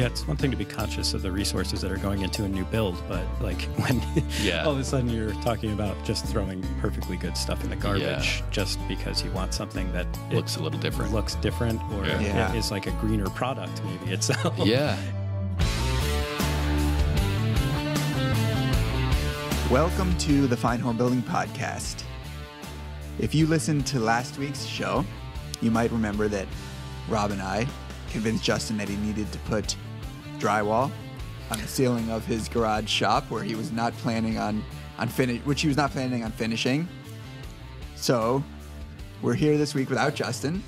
Yeah, it's one thing to be conscious of the resources that are going into a new build, but like when all of a sudden you're talking about just throwing perfectly good stuff in the garbage just because you want something that looks a little different, or it is like a greener product maybe itself. Yeah. Welcome to the Fine Home Building Podcast. If you listened to last week's show, you might remember that Rob and I convinced Justin that he needed to put drywall on the ceiling of his garage shop where he was not planning on finishing. So we're here this week without Justin.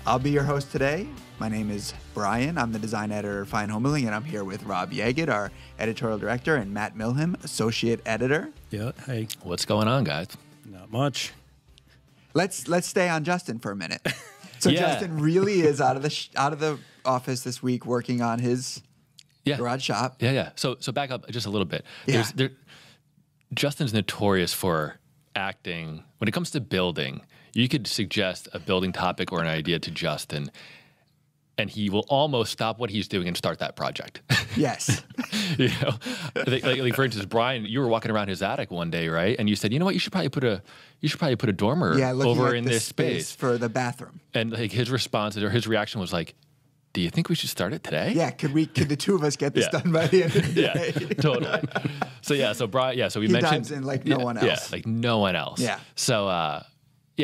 I'll be your host today. My name is Brian. I'm the design editor of Fine Home Building, and I'm here with Rob Yaget, our editorial director, and Matt Milham, associate editor. Yeah. Hey. What's going on, guys? Not much. Let's stay on Justin for a minute. So Justin really is out of the office this week working on his garage shop. Yeah. So back up just a little bit. Yeah. Justin's notorious for acting. When it comes to building, you could suggest a building topic or an idea to Justin, and he will almost stop what he's doing and start that project. Yes. Like for instance, Brian, you were walking around his attic one day, right? And you said, you know what, you should probably put a dormer over in this space for the bathroom. And like his response or his reaction was like, do you think we should start it today? Yeah, could the two of us get this done by the end of the day? Yeah, totally. So Brian, so we he mentioned dives in like no one else. Yeah, like no one else. Yeah.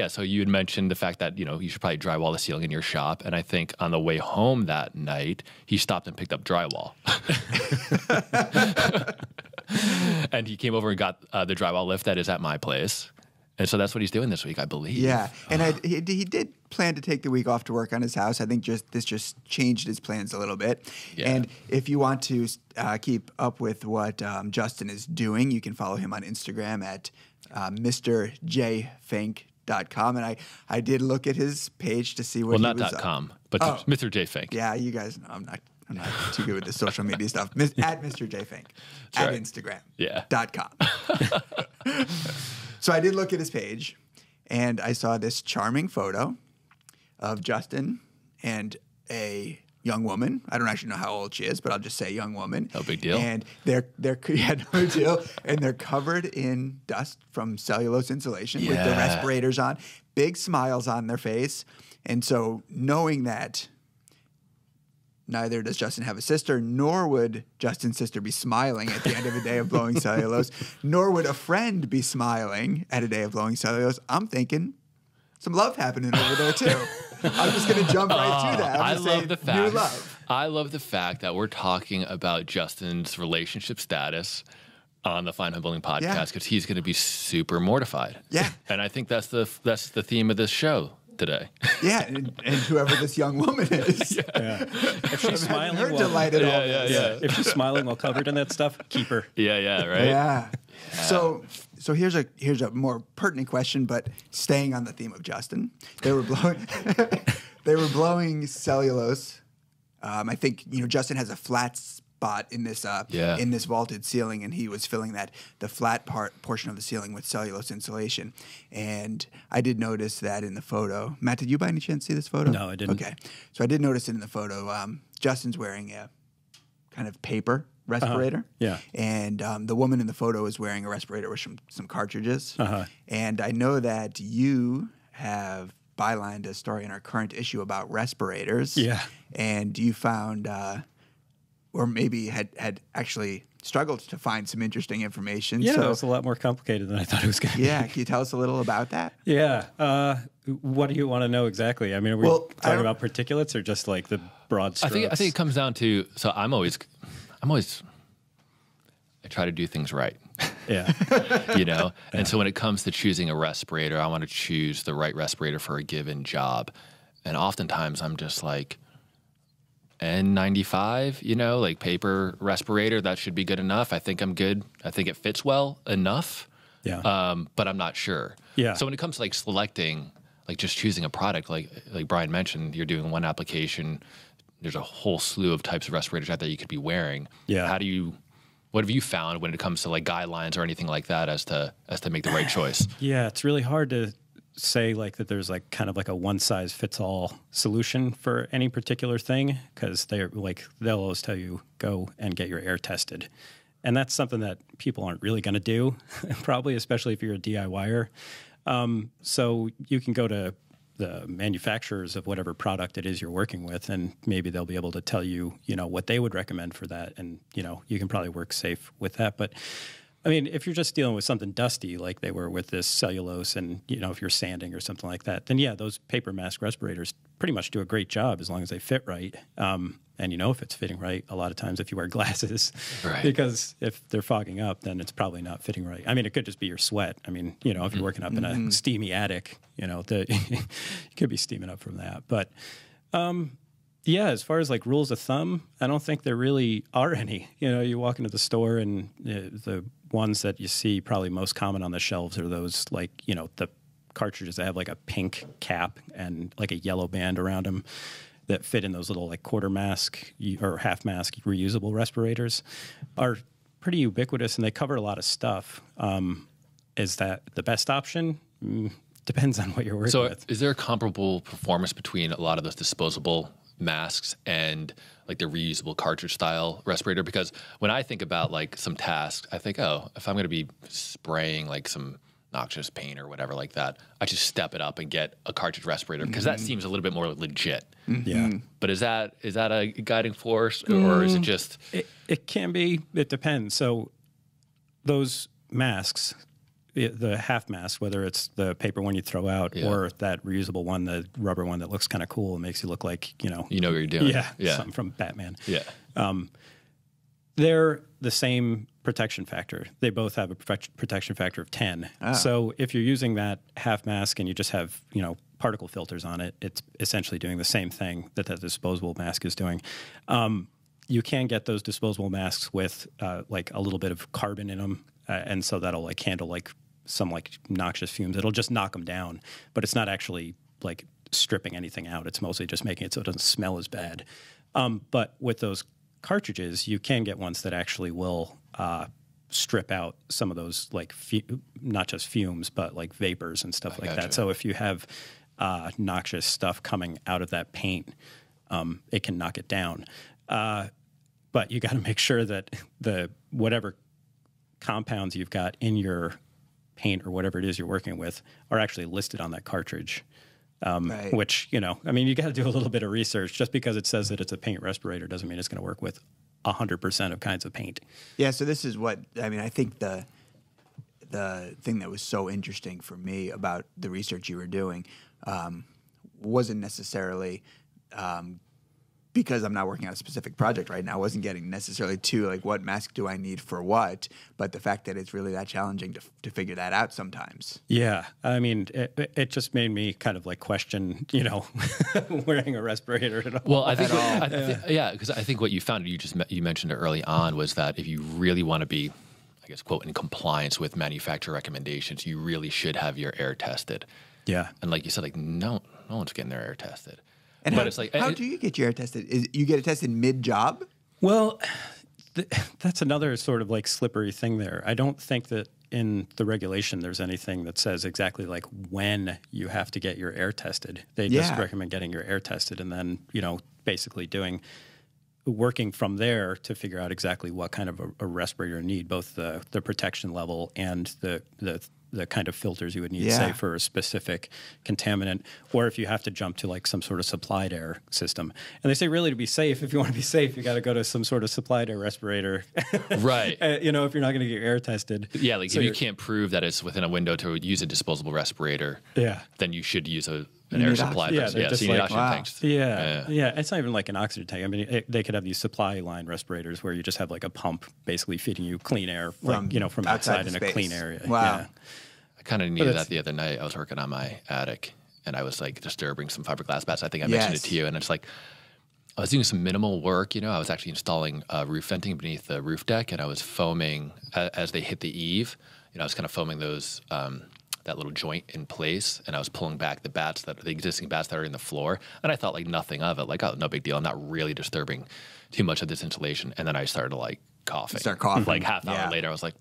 So you had mentioned the fact that, you should probably drywall the ceiling in your shop. And I think on the way home that night, he stopped and picked up drywall. And he came over and got the drywall lift that is at my place. And so that's what he's doing this week, I believe. Yeah. And he did plan to take the week off to work on his house. I think this just changed his plans a little bit. Yeah. And if you want to keep up with what Justin is doing, you can follow him on Instagram at MrJFink.com, and I did look at his page to see what he was .com, but Mr. J Fink. Yeah, you guys know I'm not too good with the social media stuff. At Mr. J Fink at right. Instagram. Yeah. .com. So I did look at his page, and I saw this charming photo of Justin and a young woman. I don't actually know how old she is, but I'll just say young woman. No big deal. And they're no big deal. And they're covered in dust from cellulose insulation with the respirators on, big smiles on their face. And so knowing that neither does Justin have a sister, nor would Justin's sister be smiling at the end of a day of blowing cellulose, nor would a friend be smiling at a day of blowing cellulose, I'm thinking some love happening over there too. I'm just going to jump right to that. I love the fact. New love. I love the fact that we're talking about Justin's relationship status on the Fine Home Building podcast because he's going to be super mortified. Yeah, and I think that's the theme of this show today. Yeah, and whoever this young woman is. Yeah. If she's smiling, her delight at all. Yeah. If she's smiling while covered in that stuff, keep her. Yeah, right. Yeah. So here's a more pertinent question, but staying on the theme of Justin, they were blowing cellulose. I think Justin has a flat spot in this vaulted ceiling, and he was filling the flat portion of the ceiling with cellulose insulation. And I did notice that in the photo. Matt, did you by any chance see this photo? No, I didn't. Okay, so I did notice it in the photo. Justin's wearing a kind of paper respirator. Yeah. And the woman in the photo is wearing a respirator with some cartridges. And I know that you have bylined a story in our current issue about respirators. Yeah. And you found, or maybe had actually struggled to find some interesting information. Yeah, so, it was a lot more complicated than I thought it was going to be. Yeah. Can you tell us a little about that? Yeah. What do you want to know exactly? I mean, are we talking about particulates or just like the broad strokes? I think it comes down to, so I try to do things right. Yeah. And so when it comes to choosing a respirator, I want to choose the right respirator for a given job. And oftentimes I'm just like, N95, like paper respirator, that should be good enough. I think I'm good. I think it fits well enough. Yeah. But I'm not sure. Yeah. So when it comes to like selecting, like just choosing a product, like Brian mentioned, you're doing one application. There's a whole slew of types of respirators out there you could be wearing. Yeah. What have you found when it comes to like guidelines or anything like that as to make the right choice? Yeah, it's really hard to say like that there's like kind of like a one size fits all solution for any particular thing, because they'll always tell you go and get your air tested. And that's something that people aren't really going to do, probably, especially if you're a DIYer. So you can go to the manufacturers of whatever product it is you're working with, and maybe they'll be able to tell you, what they would recommend for that. And, you can probably work safe with that. But I mean, if you're just dealing with something dusty, like they were with this cellulose, and, if you're sanding or something like that, then yeah, those paper mask respirators pretty much do a great job as long as they fit right. And if it's fitting right, a lot of times if you wear glasses, right. Because if they're fogging up, then it's probably not fitting right. I mean, it could just be your sweat. I mean, if you're working up in a steamy attic, you could be steaming up from that. But yeah, as far as like rules of thumb, I don't think there really are any. You walk into the store and the ones that you see probably most common on the shelves are those like, the cartridges that have like a pink cap and like a yellow band around them that fit in those little like quarter mask or half mask reusable respirators, are pretty ubiquitous and they cover a lot of stuff. Is that the best option? Depends on what you're working with. So is there a comparable performance between a lot of those disposable masks and like the reusable cartridge style respirator? Because when I think about like some tasks, I think, if I'm going to be spraying like some noxious paint or whatever like that, I should step it up and get a cartridge respirator, because that seems a little bit more legit. Yeah. But is that a guiding force, or is it just? It can be. It depends. So those masks, the half mask, whether it's the paper one you throw out or that reusable one, the rubber one that looks kind of cool and makes you look like, you know what you're doing. Yeah. Something from Batman. Yeah. They're the same protection factor. They both have a protection factor of 10. So if you're using that half mask and you just have, particle filters on it, it's essentially doing the same thing that disposable mask is doing. You can get those disposable masks with like a little bit of carbon in them. And so that'll like handle like some like noxious fumes. It'll just knock them down, but it's not actually like stripping anything out. It's mostly just making it so it doesn't smell as bad. But with those cartridges, you can get ones that actually will strip out some of those like not just fumes, but like vapors and stuff like that. So if you have noxious stuff coming out of that paint, it can knock it down. But you got to make sure that the whatever compounds you've got in your paint or whatever it is you're working with are actually listed on that cartridge. Right. Which, you got to do a little bit of research. Just because it says that it's a paint respirator doesn't mean it's going to work with 100% of kinds of paint. Yeah, so this is I think the thing that was so interesting for me about the research you were doing wasn't necessarily because I'm not working on a specific project right now, I wasn't getting necessarily to like what mask do I need for what, but the fact that it's really that challenging to figure that out sometimes. Yeah, I mean, it just made me kind of like question, wearing a respirator at all. Well, I think, because I think what you found, you mentioned it early on, was that if you really want to be, I guess, quote, in compliance with manufacturer recommendations, you really should have your air tested. Yeah, and like you said, like no one's getting their air tested. And how do you get your air tested? You get it tested mid-job? Well, that's another sort of like slippery thing there. I don't think that in the regulation there's anything that says exactly like when you have to get your air tested. They just recommend getting your air tested and then, basically working from there to figure out exactly what kind of a respirator you need, both the protection level and the kind of filters you would need, say, for a specific contaminant, or if you have to jump to like some sort of supplied air system. And they say really to be safe, if you want to be safe, you got to go to some sort of supplied air respirator. Right. If you're not going to get your air tested. Yeah, like so if you can't prove that it's within a window to use a disposable respirator, then you should use an air supply. Yeah, so you need oxygen tanks. Yeah. It's not even like an oxygen tank. I mean, they could have these supply line respirators where you just have like a pump basically feeding you clean air from outside in a clean area. Wow. Yeah. I kind of needed that the other night. I was working on my attic, and I was like disturbing some fiberglass bats. I think I mentioned it to you, and it's like I was doing some minimal work. I was actually installing roof venting beneath the roof deck, and I was foaming as they hit the eave. I was kind of foaming those that little joint in place, and I was pulling back the existing bats that are in the floor, and I thought like nothing of it, like no big deal. I'm not really disturbing too much of this insulation, and then I started like coughing. Start coughing. Like half an hour later, I was like,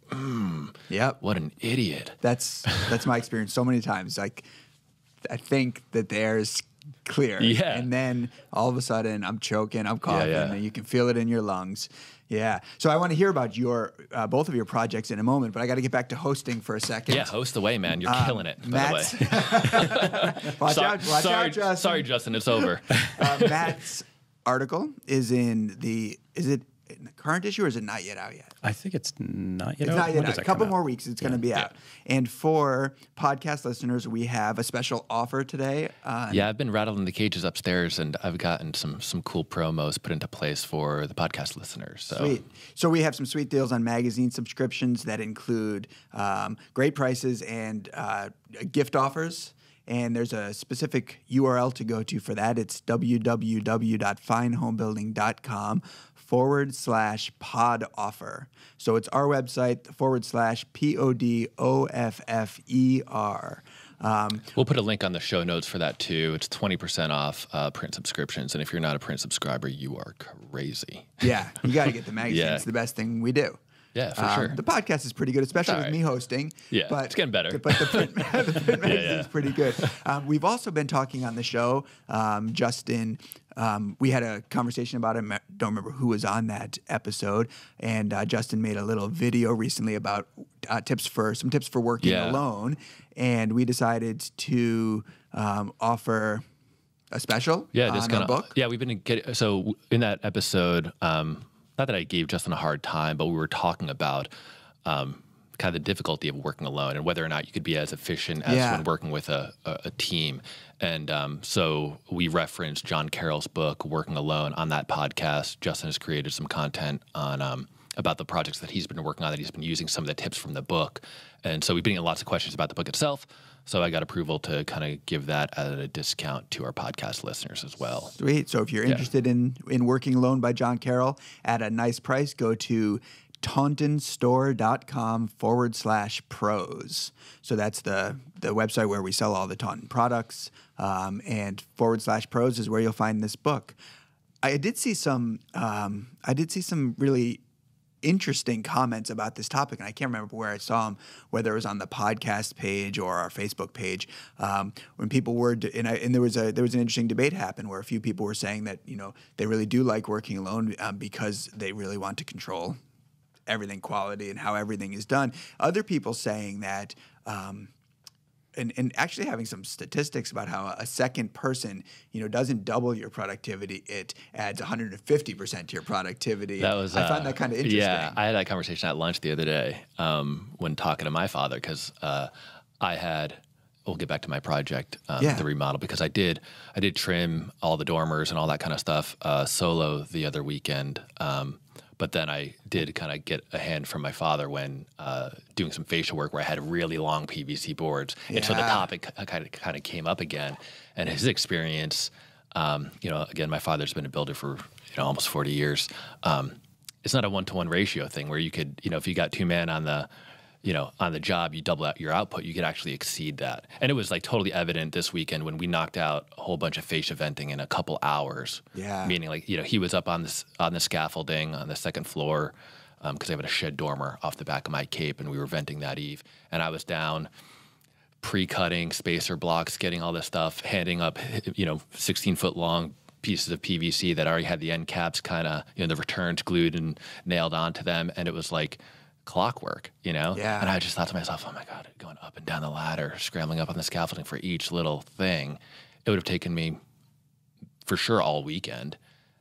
Yep. What an idiot. That's my experience so many times. Like I think that there's clear. Yeah. And then all of a sudden I'm choking, I'm coughing, and you can feel it in your lungs. Yeah. So I want to hear about your both of your projects in a moment, but I got to get back to hosting for a second. Yeah, host away, man. You're killing it, by the way. Watch out, Justin. Sorry, Justin. It's over. Matt's article is is it in the current issue or is it not yet out yet? I think it's not yet It's out. not yet When out. does A that couple come more out? weeks, it's going to be out. And for podcast listeners, we have a special offer today. Yeah, I've been rattling the cages upstairs, and I've gotten some cool promos put into place for the podcast listeners. So. Sweet. So we have some sweet deals on magazine subscriptions that include great prices and gift offers. And there's a specific URL to go to for that. It's www.finehomebuilding.com/pod offer. So it's our website /PODOFFER. We'll put a link on the show notes for that too. It's 20% off print subscriptions. And if you're not a print subscriber, you are crazy. Yeah, you got to get the magazine. Yeah. It's the best thing we do. Yeah, for sure. The podcast is pretty good, especially with me hosting. Yeah, but, it's getting better. But the print magazine is pretty good. We've also been talking on the show, Justin. We had a conversation about him. I don't remember who was on that episode. And Justin made a little video recently about tips for working alone. And we decided to offer a special on our book. Yeah, we've been getting, so in that episode, not that I gave Justin a hard time, but we were talking about kind of the difficulty of working alone and whether or not you could be as efficient as when working with a team. And so we referenced John Carroll's book, Working Alone, on that podcast. Justin has created some content on about the projects that he's been working on, that he's been using some of the tips from the book. And so we've been getting lots of questions about the book itself. So I got approval to kind of give that at a discount to our podcast listeners as well. Sweet. So if you're interested in Working Alone by John Carroll at a nice price, go to tauntonstore.com/pros. So that's the website where we sell all the Taunton products, and /pros is where you'll find this book. I did see some really interesting comments about this topic, and I can't remember where I saw them, whether it was on the podcast page or our Facebook page, when people were, and there was an interesting debate happen where a few people were saying that they really do like working alone because they really want to control everything quality and how everything is done. Other people saying that. And actually having some statistics about how a second person, doesn't double your productivity. It adds 150% to your productivity. I found that kind of interesting. Yeah, I had that conversation at lunch the other day when talking to my father because we'll get back to my project, the remodel, because I did trim all the dormers and all that kind of stuff solo the other weekend. But then I did kind of get a hand from my father when doing some facial work where I had really long PVC boards. And so the topic kind of came up again. And his experience, again, my father's been a builder for almost 40 years. It's not a one-to-one ratio thing where you could, if you got two men on the job, you double out your output, you could actually exceed that. And it was like totally evident this weekend when we knocked out a whole bunch of fascia venting in a couple hours. Yeah. Meaning he was up on the scaffolding on the second floor because I have a shed dormer off the back of my cape and we were venting that eve. And I was down pre-cutting spacer blocks, getting all this stuff, handing up, 16-foot long pieces of PVC that already had the end caps kind of, the returns glued and nailed onto them. And it was like clockwork, Yeah. And I just thought to myself, oh my God, going up and down the ladder, scrambling up on the scaffolding for each little thing, it would have taken me for sure all weekend.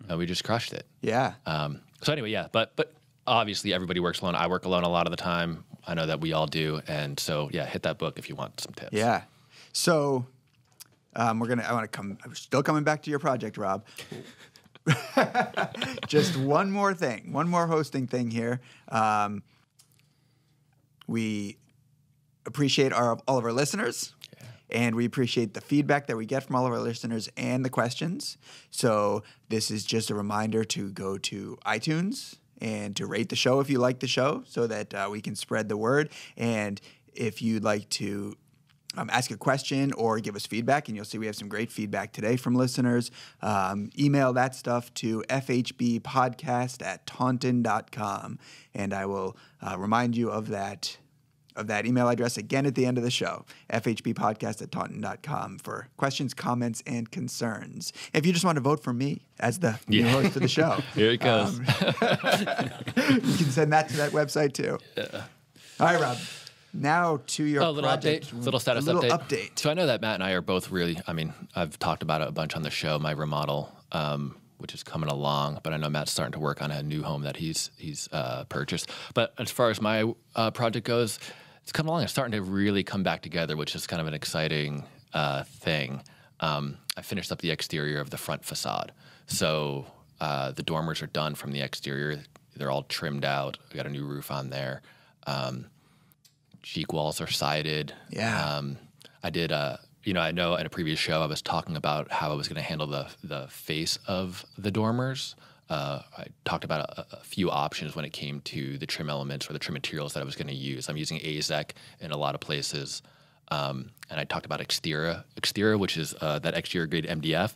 And we just crushed it. Yeah. So anyway, yeah, but obviously everybody works alone. I work alone a lot of the time. I know that we all do. And so, yeah, hit that book if you want some tips. Yeah. So I'm still coming back to your project, Rob. Just one more hosting thing here. We appreciate all of our listeners, and we appreciate the feedback that we get from all of our listeners and the questions. So this is just a reminder to go to iTunes and to rate the show if you like the show so that we can spread the word. And if you'd like to ask a question or give us feedback, and you'll see we have some great feedback today from listeners, email that stuff to fhbpodcast@taunton.com, and I will remind you of that of that email address again at the end of the show, fhbpodcast@taunton.com, for questions, comments, and concerns. If you just want to vote for me as the new host of the show, Here it goes. you can send that to that website too. Yeah. All right, Rob. Now to your project. Little status update. So I know that Matt and I are both really, I mean, I've talked about it a bunch on the show, my remodel, which is coming along, but I know Matt's starting to work on a new home that he's purchased. But as far as my project goes, it's coming along. It's starting to really come back together, which is kind of an exciting thing. I finished up the exterior of the front facade. So the dormers are done from the exterior. They're all trimmed out. I got a new roof on there. Cheek walls are sided. Yeah. I did, I know in a previous show I was talking about how I was going to handle the face of the dormers. I talked about a few options when it came to the trim elements or the trim materials that I was going to use. I'm using AZEK in a lot of places. And I talked about Exterior, which is that exterior grade MDF.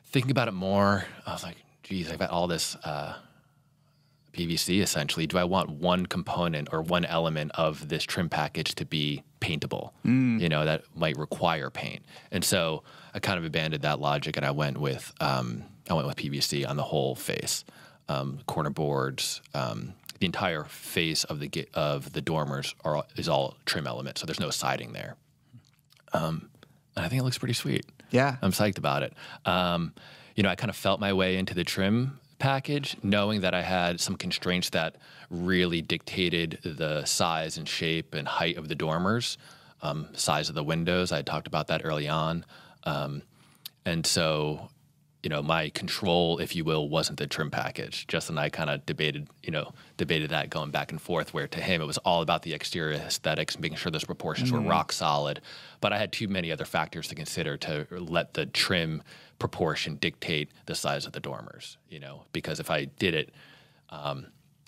Thinking about it more, I was like, geez, I've got all this PVC essentially. Do I want one component or one element of this trim package to be paintable? That might require paint. And so I kind of abandoned that logic and I went with PVC on the whole face, corner boards, the entire face of the dormers is all trim elements. So there's no siding there. And I think it looks pretty sweet. Yeah. I'm psyched about it. I kind of felt my way into the trim package, knowing that I had some constraints that really dictated the size and shape and height of the dormers, size of the windows. I had talked about that early on. And so, my control, if you will, wasn't the trim package. Justin and I kind of debated that going back and forth, where to him it was all about the exterior aesthetics, making sure those proportions were rock solid. But I had too many other factors to consider to let the trim proportion dictate the size of the dormers, because if I did it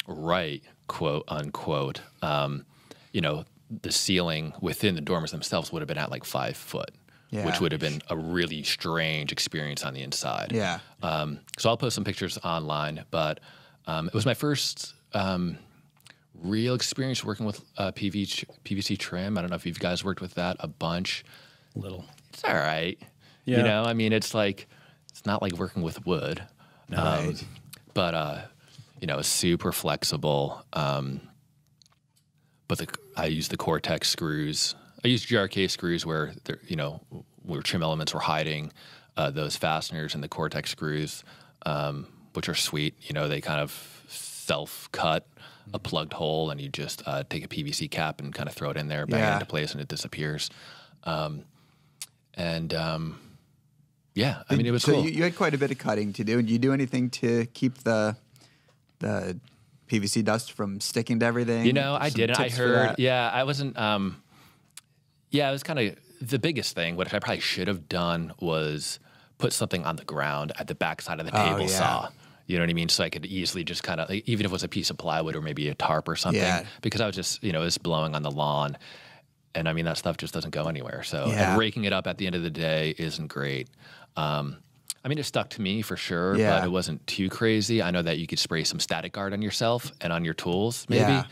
right, quote unquote, the ceiling within the dormers themselves would have been at like 5 foot. Yeah. Which would have been a really strange experience on the inside. Yeah. So I'll post some pictures online, but it was my first real experience working with PVC trim. I don't know if you guys worked with that a bunch. A little. It's all right. Yeah. It's like, it's not like working with wood. Right. But, it's super flexible. But I use the Cortex screws. I used GRK screws where trim elements were hiding, those fasteners and the Cortex screws, which are sweet. They kind of self-cut a plugged hole, and you just take a PVC cap and kind of throw it in there, bang it into place, and it disappears. It was cool. So cool. you had quite a bit of cutting to do. Did you do anything to keep the PVC dust from sticking to everything? I didn't. I heard. I wasn't. It was kind of the biggest thing. What I probably should have done was put something on the ground at the backside of the table saw. You know what I mean? So I could easily just kind of, even if it was a piece of plywood or maybe a tarp or something, because I was just, it was blowing on the lawn. And I mean, that stuff just doesn't go anywhere. So and raking it up at the end of the day isn't great. It stuck to me for sure, but it wasn't too crazy. I know that you could spray some static guard on yourself and on your tools maybe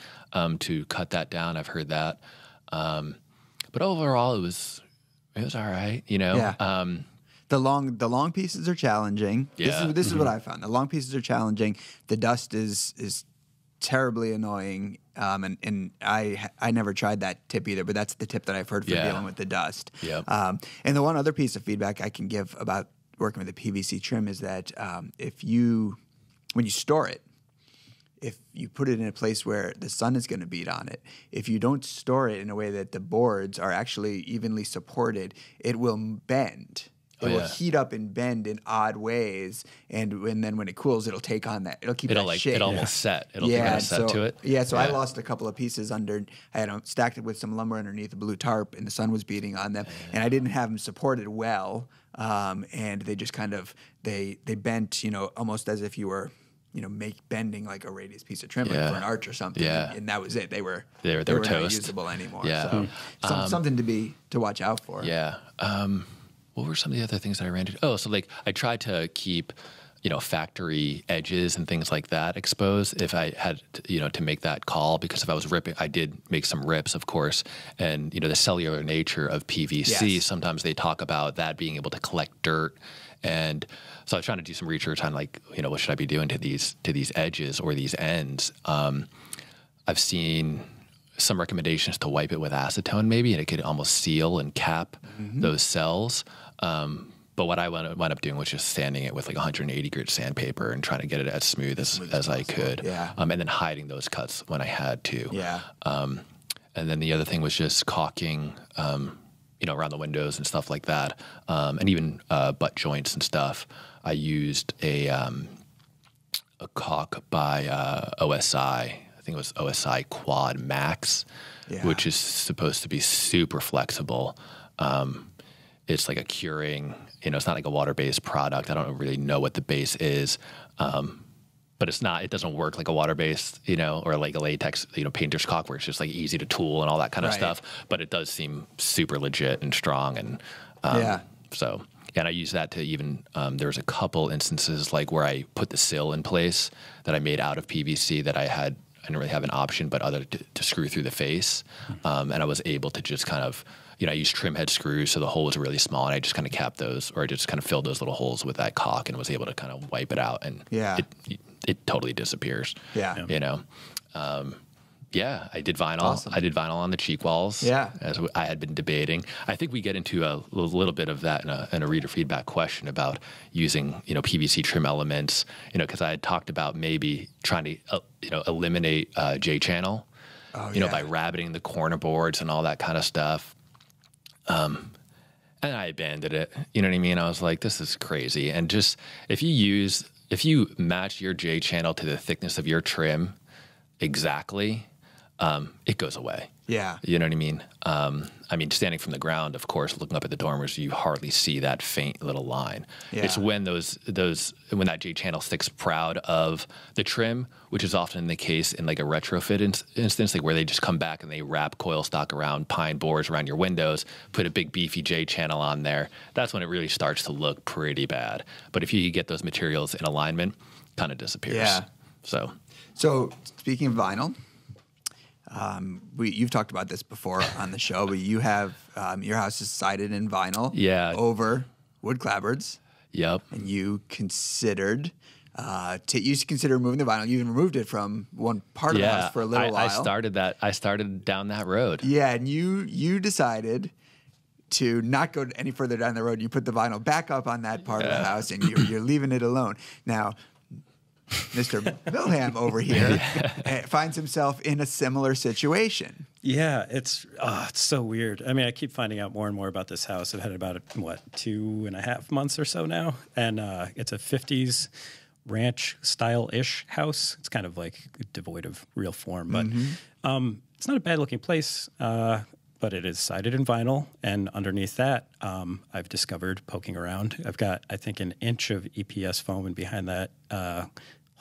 to cut that down. I've heard that. But overall, it was all right, The long pieces are challenging. Yeah. This is what I found. The long pieces are challenging. The dust is terribly annoying. And I never tried that tip either, but that's the tip that I've heard for dealing with the dust. Yep. And the one other piece of feedback I can give about working with the PVC trim is that when you store it, if you put it in a place where the sun is going to beat on it, if you don't store it in a way that the boards are actually evenly supported, it will bend. It will heat up and bend in odd ways, and then when it cools, it'll take on that. It'll keep that shape. It'll almost set. It'll set to it. Yeah, so I lost a couple of pieces under. I had stacked it with some lumber underneath a blue tarp, and the sun was beating on them, and I didn't have them supported well, and they just kind of they bent, almost as if you were. Bending like a radius piece of trim like for an arch or something, and that was it. They were toast. Not usable anymore. Yeah. So something to watch out for. Yeah. What were some of the other things that I ran into? Oh, so I tried to keep factory edges and things like that exposed if I had, to make that call, because if I was ripping, I did make some rips, of course, and, the cellular nature of PVC, Yes. sometimes they talk about that being able to collect dirt. And so I was trying to do some research on what should I be doing to these edges or these ends. I've seen some recommendations to wipe it with acetone maybe, and it could almost seal and cap those cells. But what I wound up doing was just sanding it with 180 grit sandpaper and trying to get it as smooth as I could. Yeah. And then hiding those cuts when I had to. Yeah. And then the other thing was just caulking, around the windows and stuff like that. And even butt joints and stuff. I used a caulk by OSI. I think it was OSI Quad Max, which is supposed to be super flexible. It's like a curing, it's not like a water-based product. I don't really know what the base is, but it doesn't work like a water-based, or like a latex, painter's caulk where it's just like easy to tool and all that kind of stuff. But it does seem super legit and strong. And so, and I use that to even, there was a couple instances like where I put the sill in place that I made out of PVC that I didn't really have an option but other to screw through the face. And I was able to just kind of, I used trim head screws, so the hole was really small, and I just kind of capped those, or I just kind of filled those little holes with that caulk and was able to kind of wipe it out, and it totally disappears. Yeah. I did vinyl. Awesome. I did vinyl on the cheek walls. Yeah. As I had been debating. I think we get into a little bit of that in a reader feedback question about using, PVC trim elements, because I had talked about maybe trying to, eliminate J channel, by rabbiting the corner boards and all that kind of stuff. And I abandoned it. You know what I mean? I was like, this is crazy. And just if you match your J channel to the thickness of your trim exactly, it goes away. Yeah. You know what I mean? Standing from the ground, of course, looking up at the dormers, you hardly see that faint little line. Yeah. It's when when that J channel sticks proud of the trim, which is often the case in like a retrofit instance, like where they just come back and they wrap coil stock around pine boards around your windows, put a big beefy J channel on there. That's when it really starts to look pretty bad. But if you get those materials in alignment, kind of disappears. Yeah. So speaking of vinyl, you've talked about this before on the show, but you have your house is sided in vinyl over wood clapboards. Yep. And you considered removing the vinyl. You even removed it from one part of the house for a little while. I started down that road. Yeah, and you decided to not go any further down the road. You put the vinyl back up on that part of the house, and you're leaving it alone. Now, Mr. Milham over here finds himself in a similar situation. Yeah, it's so weird. I mean, I keep finding out more and more about this house. I've had it about 2.5 months or so now, and it's a 50s ranch style-ish house. It's kind of like devoid of real form, but it's not a bad looking place. But it is sided in vinyl, and underneath that, I've discovered poking around. I've got, I think, an inch of EPS foam, and behind that,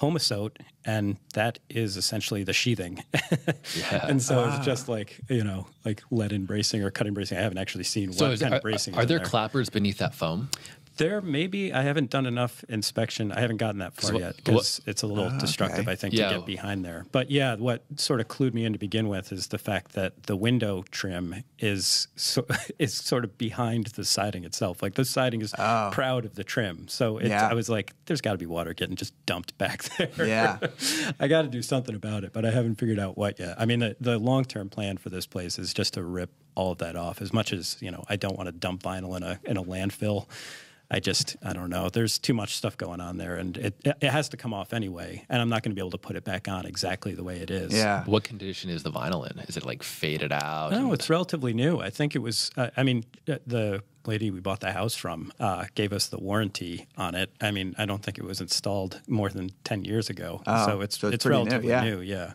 Homebuilding, and that is essentially the sheathing. And so it's just like lead-in bracing or cutting bracing. I haven't actually seen what kind of bracing. Are there clappers beneath that foam? There maybe. I haven't done enough inspection. I haven't gotten that far yet because it's a little destructive, I think, to get behind there. But yeah, what sort of clued me in to begin with is the fact that the window trim is sort of behind the siding itself. Like the siding is proud of the trim. So I was like, there's got to be water getting just dumped back there. Yeah. I got to do something about it, but I haven't figured out what yet. I mean, the long-term plan for this place is just to rip all of that off. As much as, I don't want to dump vinyl in a landfill. I don't know. There's too much stuff going on there, and it has to come off anyway, and I'm not going to be able to put it back on exactly the way it is. Yeah. What condition is the vinyl in? Is it like faded out? No, it's relatively new. I think it was, the lady we bought the house from gave us the warranty on it. I mean, I don't think it was installed more than 10 years ago. So it's relatively new. Yeah.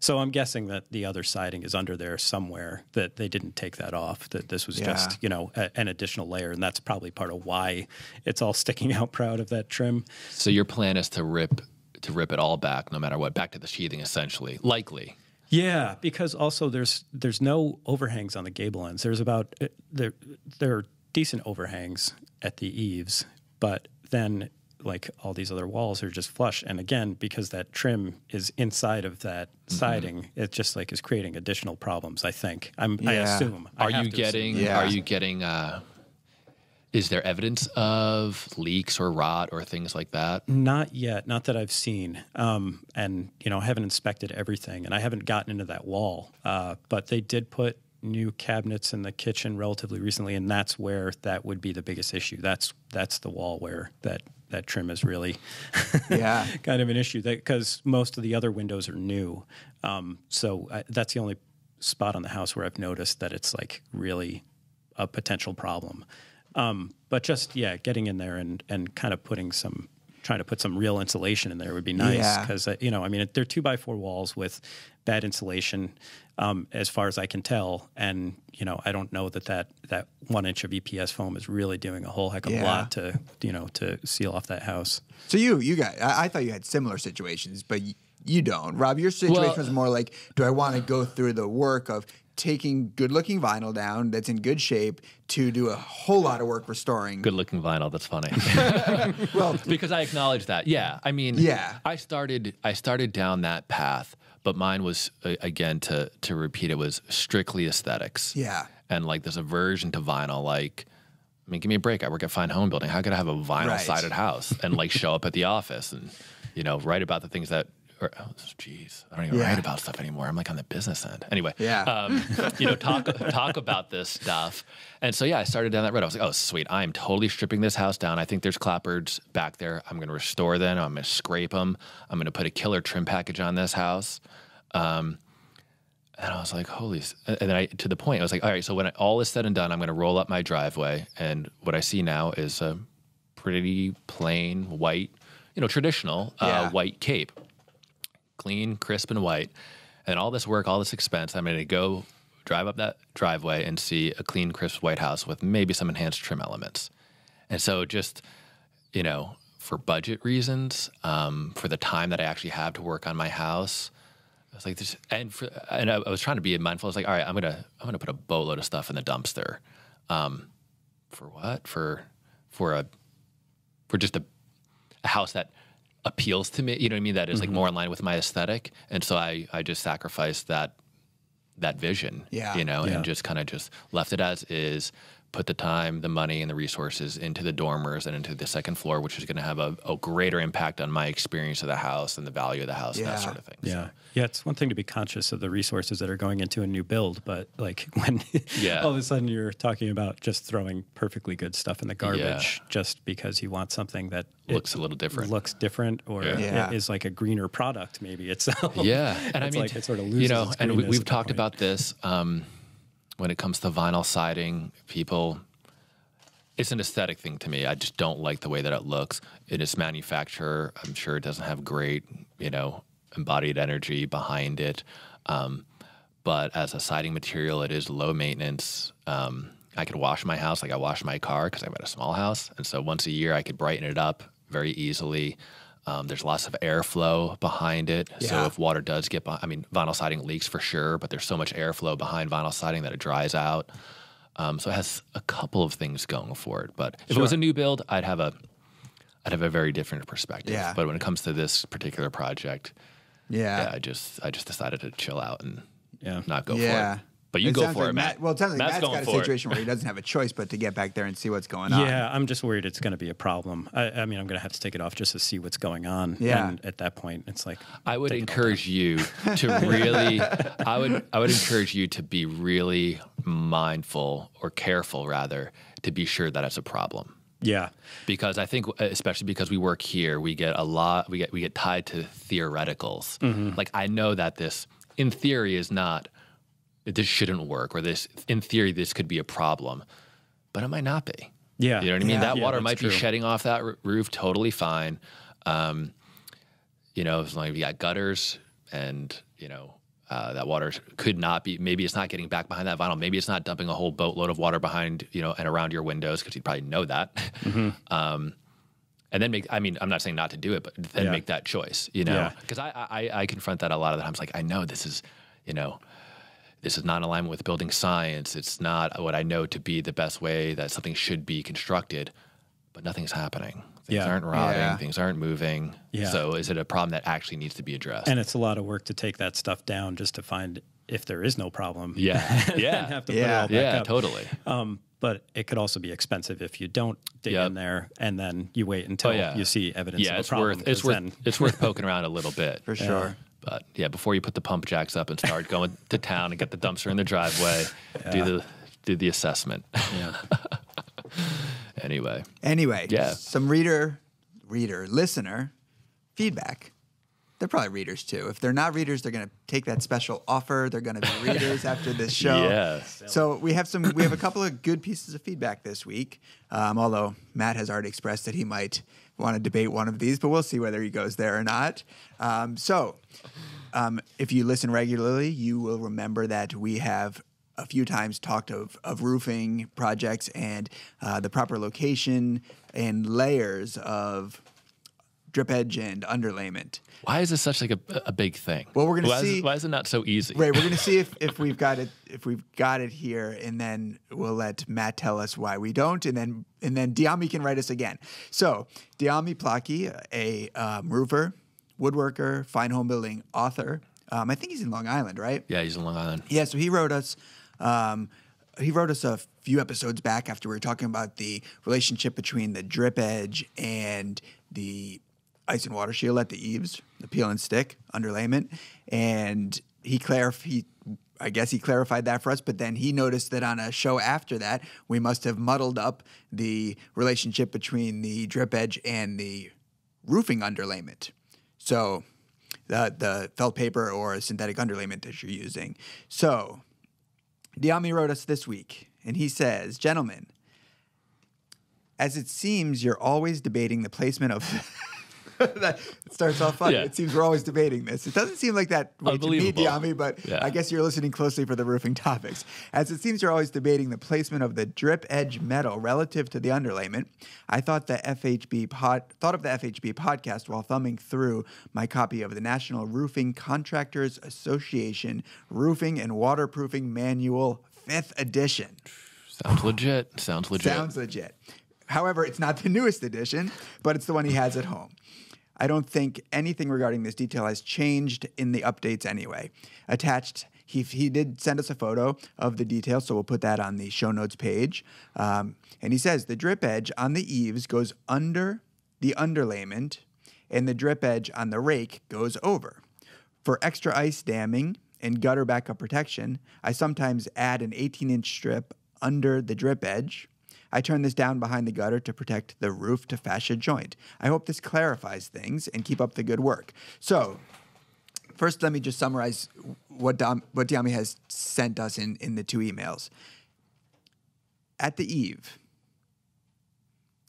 So I'm guessing that the other siding is under there somewhere, that they didn't take that off, that this was just, an additional layer. And that's probably part of why it's all sticking out proud of that trim. So your plan is to rip it all back, no matter what, back to the sheathing, essentially, likely. Yeah, because also there's no overhangs on the gable ends. There's about there are decent overhangs at the eaves, but then like all these other walls are just flush. And again, because that trim is inside of that siding, it just like is creating additional problems. I think I assume. Are you getting? Is there evidence of leaks or rot or things like that? Not yet, not that I've seen. And I haven't inspected everything, and I haven't gotten into that wall. But they did put new cabinets in the kitchen relatively recently, and that's where that would be the biggest issue. That's the wall where that trim is really kind of an issue, because most of the other windows are new. So that's the only spot on the house where I've noticed that it's like really a potential problem. But just, getting in there and kind of trying to put some real insulation in there would be nice, because, they're 2x4 walls with bad insulation, as far as I can tell. And, I don't know that 1 inch of EPS foam is really doing a whole heck of a lot to seal off that house. So I thought you had similar situations, but you don't. Rob, your situation was more like, do I want to go through the work of taking good-looking vinyl down that's in good shape to do a whole lot of work restoring. Good-looking vinyl. That's funny. Well, because I acknowledge that. Yeah, I mean, I started down that path, but mine was again to repeat. It was strictly aesthetics. Yeah, and like this aversion to vinyl. Like, I mean, give me a break. I work at Fine Homebuilding. How could I have a vinyl-sided house and like show up at the office and write about the things that. I don't even write about stuff anymore. I'm like on the business end. Anyway, talk about this stuff. And so, I started down that road. I was like, oh, sweet. I'm totally stripping this house down. I think there's clapboards back there. I'm going to restore them. I'm going to scrape them. I'm going to put a killer trim package on this house. And I was like, and then to the point, I was like, all right, so when all is said and done, I'm going to roll up my driveway. And what I see now is a pretty plain white, traditional white cape. Clean, crisp, and white. And all this work, all this expense, I'm going to go drive up that driveway and see a clean, crisp white house with maybe some enhanced trim elements. And so just, for budget reasons, for the time that I actually have to work on my house, I was like, this, and I was trying to be mindful. I was like, all right, I'm gonna put a boatload of stuff in the dumpster. For what? For just a house that appeals to me, you know what I mean? That is like more in line with my aesthetic. And so I just sacrificed that vision, and just kind of just left it as is, put the time, the money, and the resources into the dormers and into the second floor, which is going to have a greater impact on my experience of the house and the value of the house and that sort of thing. Yeah. So. Yeah, it's one thing to be conscious of the resources that are going into a new build, but like when all of a sudden you're talking about just throwing perfectly good stuff in the garbage just because you want something that looks a little different. Looks different, or it is like a greener product maybe itself. Yeah. And I mean, like it sort of loses its and greenness we've at talked that point. about this when it comes to vinyl siding, it's an aesthetic thing to me. I just don't like the way that it looks. In its manufacturer, I'm sure it doesn't have great, embodied energy behind it. But as a siding material, it is low maintenance. I could wash my house like I wash my car because I've got a small house. And so once a year, I could brighten it up very easily. There's lots of airflow behind it. Yeah. So if water does get vinyl siding leaks for sure, but there's so much airflow behind vinyl siding that it dries out. So it has a couple of things going for it. But if it was a new build, I'd have a very different perspective. Yeah. But when it comes to this particular project, I just decided to chill out and not go for it. But you go for it, Matt. Well, it sounds like Matt's got a situation where he doesn't have a choice but to get back there and see what's going on. Yeah, I'm just worried it's going to be a problem. I mean, I'm going to have to take it off just to see what's going on. Yeah. And at that point, it's like I would encourage you to really. I would encourage you to be really mindful or careful, rather, to be sure that it's a problem. Yeah, because I think, especially because we work here, we get tied to theoreticals. Mm-hmm. Like I know that this, in theory, is not. This shouldn't work, or this, in theory, this could be a problem, but it might not be. Yeah. You know what I mean? That water might true. be shedding off that roof totally fine. As long as you got gutters and, that water could not be, maybe it's not getting back behind that vinyl. Maybe it's not dumping a whole boatload of water behind, and around your windows, because you'd probably know that. Mm-hmm. And then I'm not saying not to do it, but then make that choice, because I confront that a lot of the times. Like, I know this is, this is not in alignment with building science. It's not what I know to be the best way that something should be constructed, but nothing's happening. Things aren't rotting. Yeah. Things aren't moving. Yeah. So is it a problem that actually needs to be addressed? And it's a lot of work to take that stuff down just to find if there is no problem. Yeah. And Yeah. have to put it all back up. Totally. But it could also be expensive if you don't dig in there and then you wait until you see evidence of a problem. It's worth poking around a little bit. For sure. But yeah, before you put the pump jacks up and start going to town and get the dumpster in the driveway, do the assessment. Yeah. Anyway, Yeah. Some listener feedback. They're probably readers too. If they're not readers, they're going to take that special offer. They're going to be readers after this show. Yes. So we have a couple of good pieces of feedback this week. Although Matt has already expressed that he might want to debate one of these, but we'll see whether he goes there or not. If you listen regularly, you will remember that we have a few times talked of roofing projects and the proper location and layers of drip edge and underlayment. Why is this such like a big thing? Well, we're going to see. Why is it not so easy? Right, we're going to see if we've got it here, and then we'll let Matt tell us why we don't, and then Diami can write us again. So Diami Plaki, a roofer, woodworker, fine home building author. I think he's in Long Island, right? Yeah, he's in Long Island. Yeah, so he wrote us. He wrote us a few episodes back after we were talking about the relationship between the drip edge and the ice and water shield at the eaves, the peel and stick underlayment, and I guess he clarified that for us, but then he noticed that on a show after that, we must have muddled up the relationship between the drip edge and the roofing underlayment. So the felt paper or synthetic underlayment that you're using. So Diami wrote us this week, and he says, "Gentlemen, as it seems you're always debating the placement of..." That starts off funny. Yeah. It seems we're always debating this. It doesn't seem like that way to me, Diami, but I guess you're listening closely for the roofing topics. As it seems you're always debating the placement of the drip edge metal relative to the underlayment, I thought of the FHB podcast while thumbing through my copy of the National Roofing Contractors Association Roofing and Waterproofing Manual 5th edition. Sounds legit. However, it's not the newest edition, but it's the one he has at home. I don't think anything regarding this detail has changed in the updates anyway. Attached, he did send us a photo of the detail, so we'll put that on the show notes page. And he says the drip edge on the eaves goes under the underlayment, and the drip edge on the rake goes over. For extra ice damming and gutter backup protection, I sometimes add an 18-inch strip under the drip edge. I turn this down behind the gutter to protect the roof to fascia joint. I hope this clarifies things and keep up the good work. So, first, let me just summarize what Diami has sent us in the two emails. At the eave,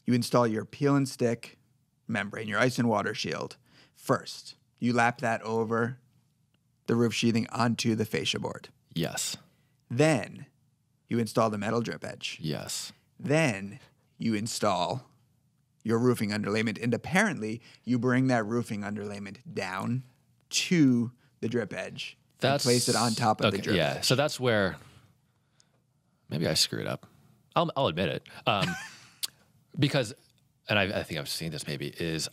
you install your peel and stick membrane, your ice and water shield. First, you lap that over the roof sheathing onto the fascia board. Yes. Then, you install the metal drip edge. Yes. Then you install your roofing underlayment, and apparently you bring that roofing underlayment down to the drip edge and place it on top of the drip edge. So that's where maybe I screwed up. I'll admit it. Because, and I think I've seen this maybe, is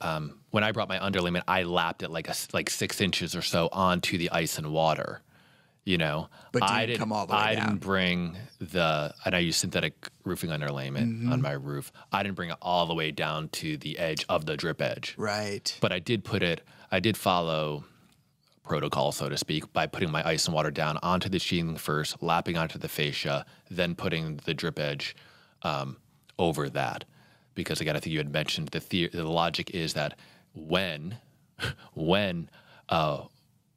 when I brought my underlayment, I lapped it like 6 inches or so onto the ice and water. But I didn't come all the way down. I didn't bring and I use synthetic roofing underlayment on my roof. I didn't bring it all the way down to the edge of the drip edge. Right. But I did follow protocol, so to speak, by putting my ice and water down onto the sheathing first, lapping onto the fascia, then putting the drip edge over that. Because again, I think you had mentioned the logic is that when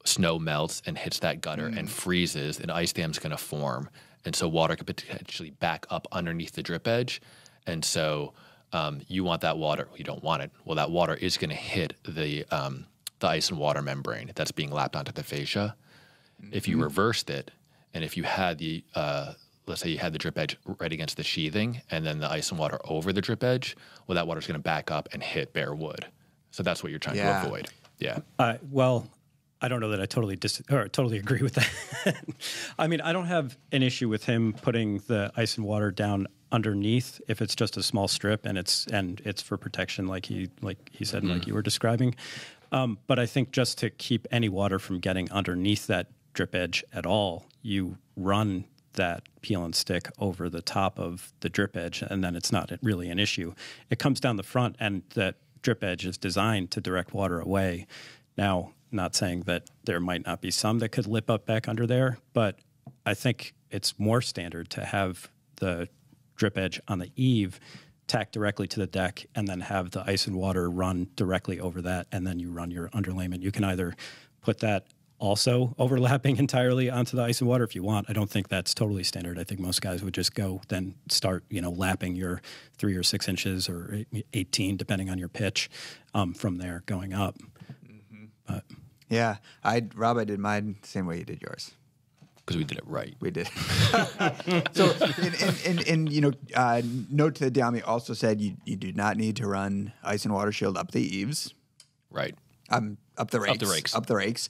snow melts and hits that gutter and freezes, an ice dam's going to form. And so water could potentially back up underneath the drip edge. And so you want that water. You don't want it. Well, that water is going to hit the ice and water membrane that's being lapped onto the fascia. If you reversed it, and if you had let's say you had the drip edge right against the sheathing and then the ice and water over the drip edge, well, that water's going to back up and hit bare wood. So that's what you're trying to avoid. Yeah. Well, I don't know that I totally agree with that. I mean, I don't have an issue with him putting the ice and water down underneath if it's just a small strip and it's for protection, like he said, and like you were describing. But I think just to keep any water from getting underneath that drip edge at all, you run that peel and stick over the top of the drip edge, and then it's not really an issue. It comes down the front, and that drip edge is designed to direct water away. Now, not saying that there might not be some that could lip up back under there, but I think it's more standard to have the drip edge on the eave tacked directly to the deck and then have the ice and water run directly over that, and then you run your underlayment. You can either put that also overlapping entirely onto the ice and water if you want. I don't think that's totally standard. I think most guys would just go then start, lapping your 3 or 6 inches or 18, depending on your pitch, from there going up. Mm-hmm. But yeah, Rob, I did mine the same way you did yours. Because we did it right. We did. So, note to the Diami also said you do not need to run ice and water shield up the eaves. Right. Up the rakes,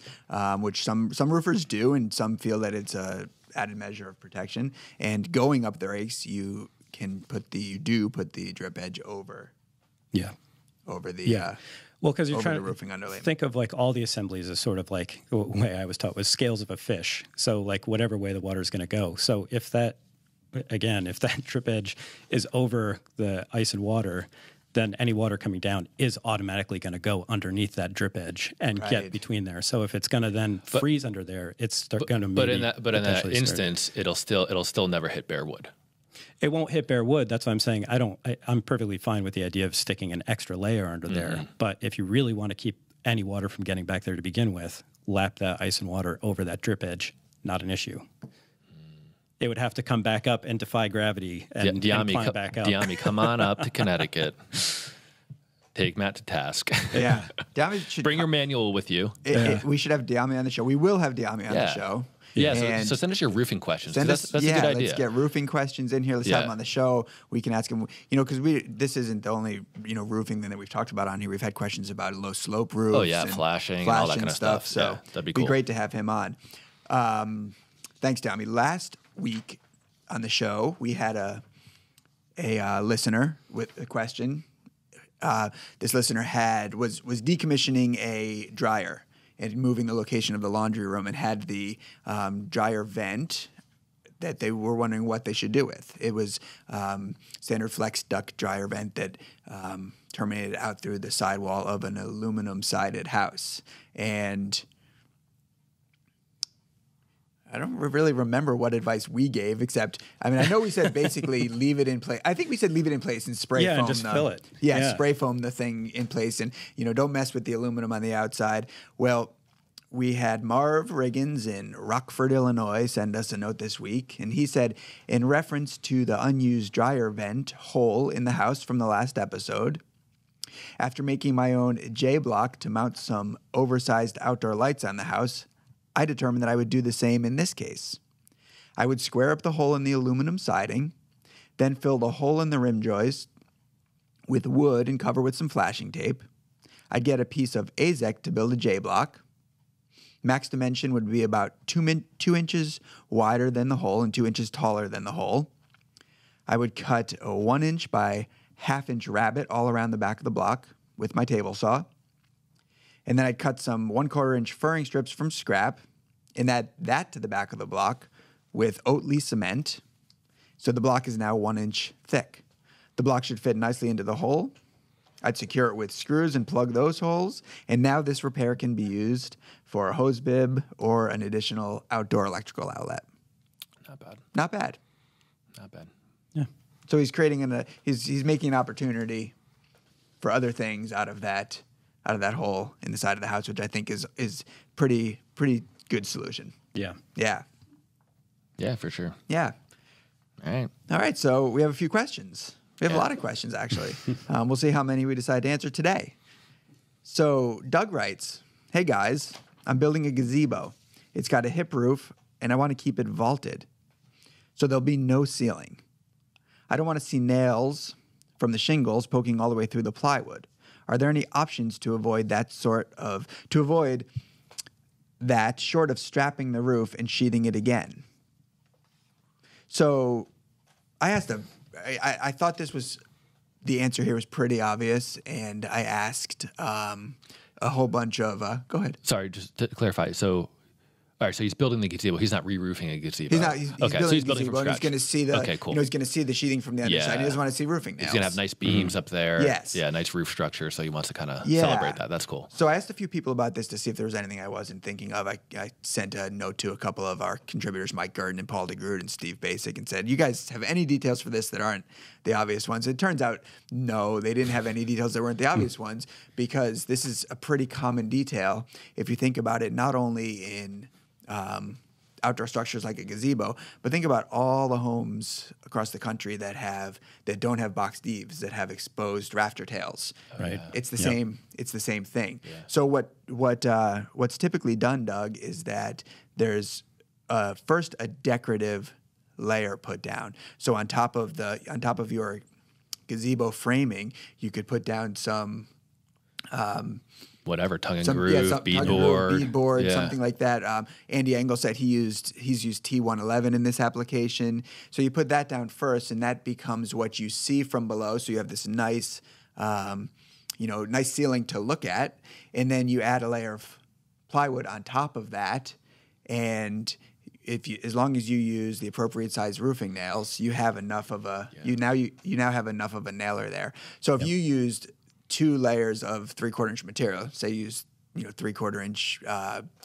which some roofers do, and some feel that it's a added measure of protection. And going up the rakes, you can put the drip edge over. Yeah. Over the well, because you're over trying the to roofing underlayment. think of like all the assemblies as sort of like the way I was taught was scales of a fish. So like whatever way the water is going to go. So if that drip edge is over the ice and water, then any water coming down is automatically going to go underneath that drip edge and get between there. So if it's going to then freeze under there, it's going to. But in that instance, it'll still never hit bare wood. It won't hit bare wood. That's why I'm saying I'm perfectly fine with the idea of sticking an extra layer under there. But if you really want to keep any water from getting back there to begin with, lap that ice and water over that drip edge. Not an issue. It would have to come back up and defy gravity and climb back up. Diami, come on up to Connecticut. Take Matt to task. Yeah. Diami should bring your manual with you. We should have Diami on the show. We will have Diami on the show. Yeah, so send us your roofing questions. That's a good idea. Let's get roofing questions in here. Let's have him on the show. We can ask him, because this isn't the only, roofing thing that we've talked about on here. We've had questions about low slope roofs. Oh, yeah, flashing and all that kind of stuff. So that'd be cool. It'd be great to have him on. Thanks, Diami. Last week on the show, we had a listener with a question. This listener was decommissioning a dryer and moving the location of the laundry room, and had the dryer vent that they were wondering what they should do with. It was standard flex duct dryer vent that terminated out through the sidewall of an aluminum-sided house. And I don't really remember what advice we gave, except, I know we said basically leave it in place. I think we said leave it in place and spray foam. Yeah, just fill it. Yeah, spray foam the thing in place and, don't mess with the aluminum on the outside. Well, we had Marv Riggins in Rockford, Illinois, send us a note this week. And he said, in reference to the unused dryer vent hole in the house from the last episode, after making my own J-block to mount some oversized outdoor lights on the house, I determined that I would do the same in this case. I would square up the hole in the aluminum siding, then fill the hole in the rim joist with wood and cover with some flashing tape. I'd get a piece of AZEK to build a J-block. Max dimension would be about 2 inches wider than the hole and 2 inches taller than the hole. I would cut a 1 inch by 1/2 inch rabbet all around the back of the block with my table saw. And then I'd cut some 1/4 inch furring strips from scrap and add that to the back of the block with Oatly cement. So the block is now 1 inch thick. The block should fit nicely into the hole. I'd secure it with screws and plug those holes. And now this repair can be used for a hose bib or an additional outdoor electrical outlet. Not bad. Not bad. Not bad. Yeah. So he's creating he's making an opportunity for other things out of that hole in the side of the house, which I think is pretty good solution. Yeah. Yeah. Yeah, for sure. Yeah. All right. So we have a few questions. We have a lot of questions, actually. We'll see how many we decide to answer today. So Doug writes, hey, guys, I'm building a gazebo. It's got a hip roof, and I want to keep it vaulted. So there'll be no ceiling. I don't want to see nails from the shingles poking all the way through the plywood. Are there any options to avoid that short of strapping the roof and sheathing it again? So I asked I thought the answer here was pretty obvious, and I asked a whole bunch of. Go ahead. Sorry, just to clarify. So, all right, so he's building the gazebo. He's not re-roofing a gazebo. He's not. He's okay, building so he's building from and scratch. he's going to see the. Okay, cool. He's going to see the sheathing from the underside. He doesn't want to see roofing nails. He's going to have nice beams up there. Yes. Yeah, nice roof structure. So he wants to kind of celebrate that. That's cool. So I asked a few people about this to see if there was anything I wasn't thinking of. I sent a note to a couple of our contributors, Mike Gurdon and Paul DeGroot and Steve Basic, and said, "You guys have any details for this that aren't the obvious ones?" It turns out, no, they didn't have any details that weren't the obvious ones, because this is a pretty common detail if you think about it. Not only in outdoor structures like a gazebo, but think about all the homes across the country that don't have boxed eaves, that have exposed rafter tails. Right. It's the same. It's the same thing. Yeah. So what's typically done, Doug, is that there's first a decorative layer put down. So on top of your gazebo framing, you could put down some. Whatever, tongue and groove, beadboard, something like that. Andy Engel said he's used T111 in this application. So you put that down first, and that becomes what you see from below. So you have this nice, nice ceiling to look at, and then you add a layer of plywood on top of that, and as long as you use the appropriate size roofing nails, you have enough of you now have enough of a nailer there. So if you used 2 layers of 3/4 inch material, say you use 3/4 inch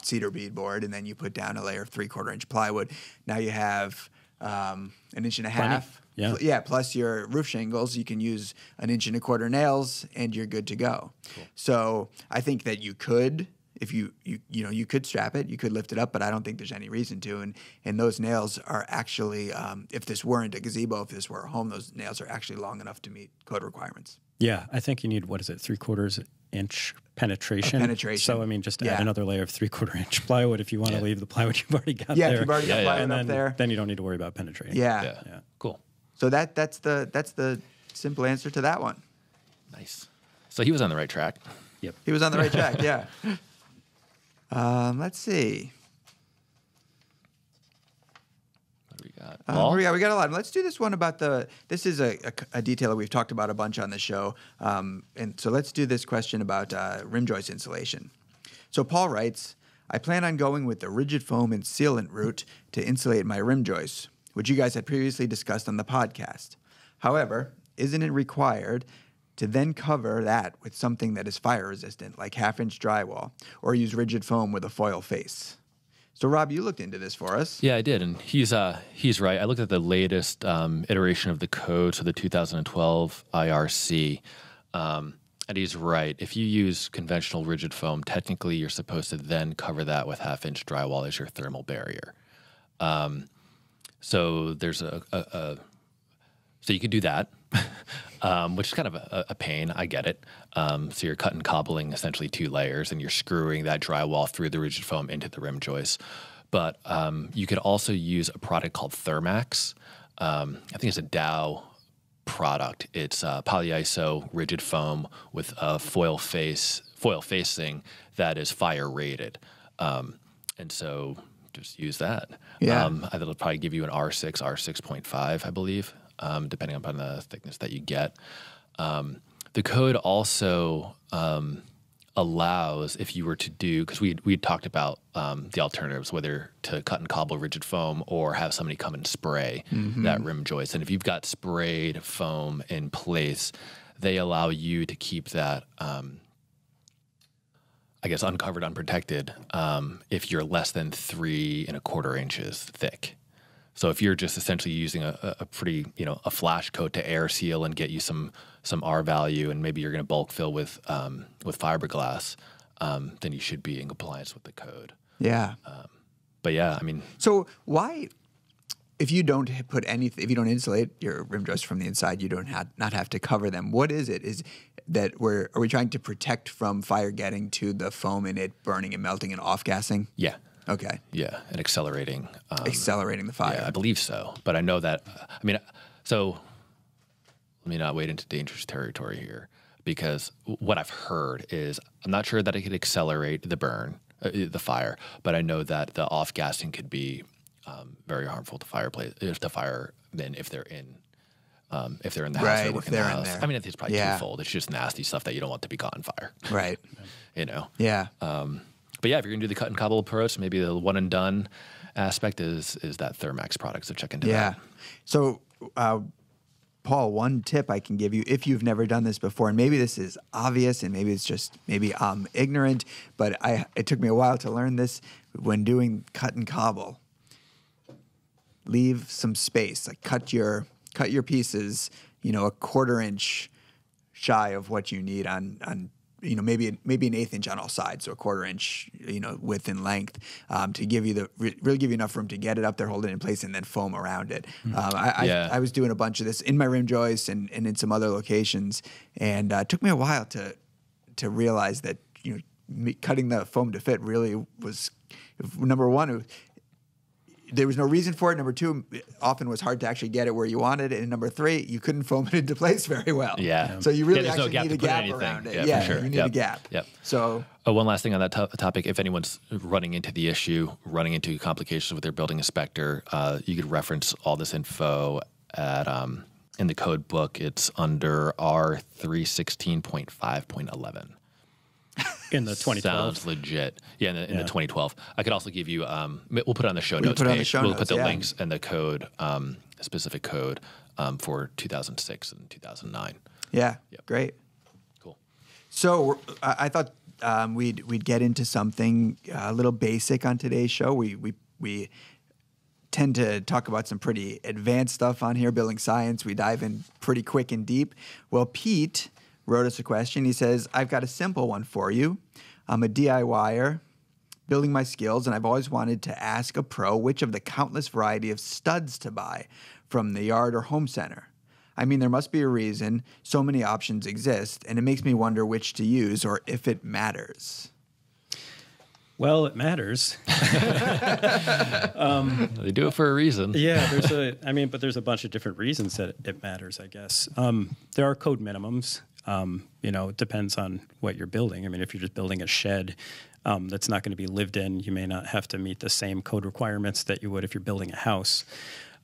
cedar beadboard, and then you put down a layer of 3/4 inch plywood. Now you have an inch and a half. Yeah. Plus your roof shingles, you can use 1 1/4 nails, and you're good to go. Cool. So I think that you could, if you could strap it, you could lift it up, but I don't think there's any reason to. And those nails are actually, if this weren't a gazebo, if this were a home, those nails are actually long enough to meet code requirements. Yeah, I think you need, 3/4 inch penetration. Penetration. So, I mean, just add another layer of 3/4 inch plywood if you want to leave the plywood you've already got there. Yeah, if you've already got plywood and up there. Then you don't need to worry about penetrating. Yeah. Cool. So that's the simple answer to that one. Nice. So he was on the right track. Yep. He was on the right track, yeah. Let's see. What do we got? Paul? We got a lot. Let's do this one about this is a detail that we've talked about a bunch on the show. And so let's do this question about rim joist insulation. So Paul writes, I plan on going with the rigid foam and sealant route to insulate my rim joists, which you guys had previously discussed on the podcast. However, isn't it required to then cover that with something that is fire resistant, like 1/2 inch drywall, or use rigid foam with a foil face? So, Rob, you looked into this for us. Yeah, I did, and he's right. I looked at the latest iteration of the code, so the 2012 IRC, and he's right. If you use conventional rigid foam, technically you're supposed to then cover that with 1/2 inch drywall as your thermal barrier. So there's so you could do that, which is kind of a pain. I get it. So you're cutting cobbling essentially 2 layers, and you're screwing that drywall through the rigid foam into the rim joist. But you could also use a product called Thermax. I think it's a Dow product. It's polyiso rigid foam with a foil facing that is fire rated, and so just use that. Yeah. That'll probably give you an R6, R6.5, I believe. Depending upon the thickness that you get. The code also allows, if you were to do, because we talked about the alternatives, whether to cut and cobble rigid foam or have somebody come and spray that rim joist. And if you've got sprayed foam in place, they allow you to keep that, uncovered, unprotected, if you're less than 3 1/4 inches thick. So if you're just essentially using a pretty, a flash coat to air seal and get you some R value, and maybe you're going to bulk fill with fiberglass, then you should be in compliance with the code. Yeah. But yeah, I mean. So why, if you don't put anything, if you don't insulate your rim joists from the inside, you don't not have to cover them. What is it? Is that are we trying to protect from fire getting to the foam and it burning and melting and off gassing? Yeah. Okay. Yeah, and accelerating. Accelerating the fire. Yeah, I believe so. But I know that, so let me not wade into dangerous territory here, because what I've heard is, I'm not sure that it could accelerate the burn, the fire, but I know that the off-gassing could be very harmful to firemen if they're in if they're in the house Right, or if working they're the in house. there. I mean, it's probably Yeah. twofold. It's just nasty stuff that you don't want to be caught on fire. Right. You know? Yeah. But yeah, if you're going to do the cut and cobble approach, maybe the one and done aspect is that Thermax product. So check into Yeah. that. So, Paul, one tip I can give you if you've never done this before, and maybe this is obvious and maybe it's just maybe I'm ignorant, but it took me a while to learn this when doing cut and cobble. Leave some space, like cut your pieces, a 1/4 inch shy of what you need on maybe an 1/8 inch on all sides, so a 1/4 inch, width and length, to give you really give you enough room to get it up there, hold it in place, and then foam around it. I was doing a bunch of this in my rim joist and in some other locations, and it took me a while to realize that cutting the foam to fit really was, number one, there was no reason for it. Number two, it often was hard to actually get it where you wanted it. And number three, you couldn't foam it into place very well. Yeah. So you really there's no actually gap need a to put gap anything. around it. Yeah, for sure. You need a gap. Yep. So one last thing on that topic. If anyone's running into the issue, running into complications with their building inspector, you could reference all this info at in the code book. It's under R316.5.11. In the 2012. Sounds legit. Yeah, in the 2012. I could also give you, we'll put it on the show notes put it on the page. show We'll notes, put the yeah. links and the code, specific code for 2006 and 2009. yeah, Yep. great. Cool. So I thought we'd get into something a little basic on today's show. We tend to talk about some pretty advanced stuff on here, building science. We dive in pretty quick and deep. Well, Pete wrote us a question. He says, I've got a simple one for you. I'm a DIYer building my skills, and I've always wanted to ask a pro which of the countless variety of studs to buy from the yard or home center. I mean, there must be a reason so many options exist, and it makes me wonder which to use or if it matters. Well, it matters. They do it for a reason. Yeah, there's a bunch of different reasons that it matters, I guess. There are code minimums. It depends on what you're building. I mean, if you're just building a shed that's not going to be lived in, you may not have to meet the same code requirements that you would if you're building a house.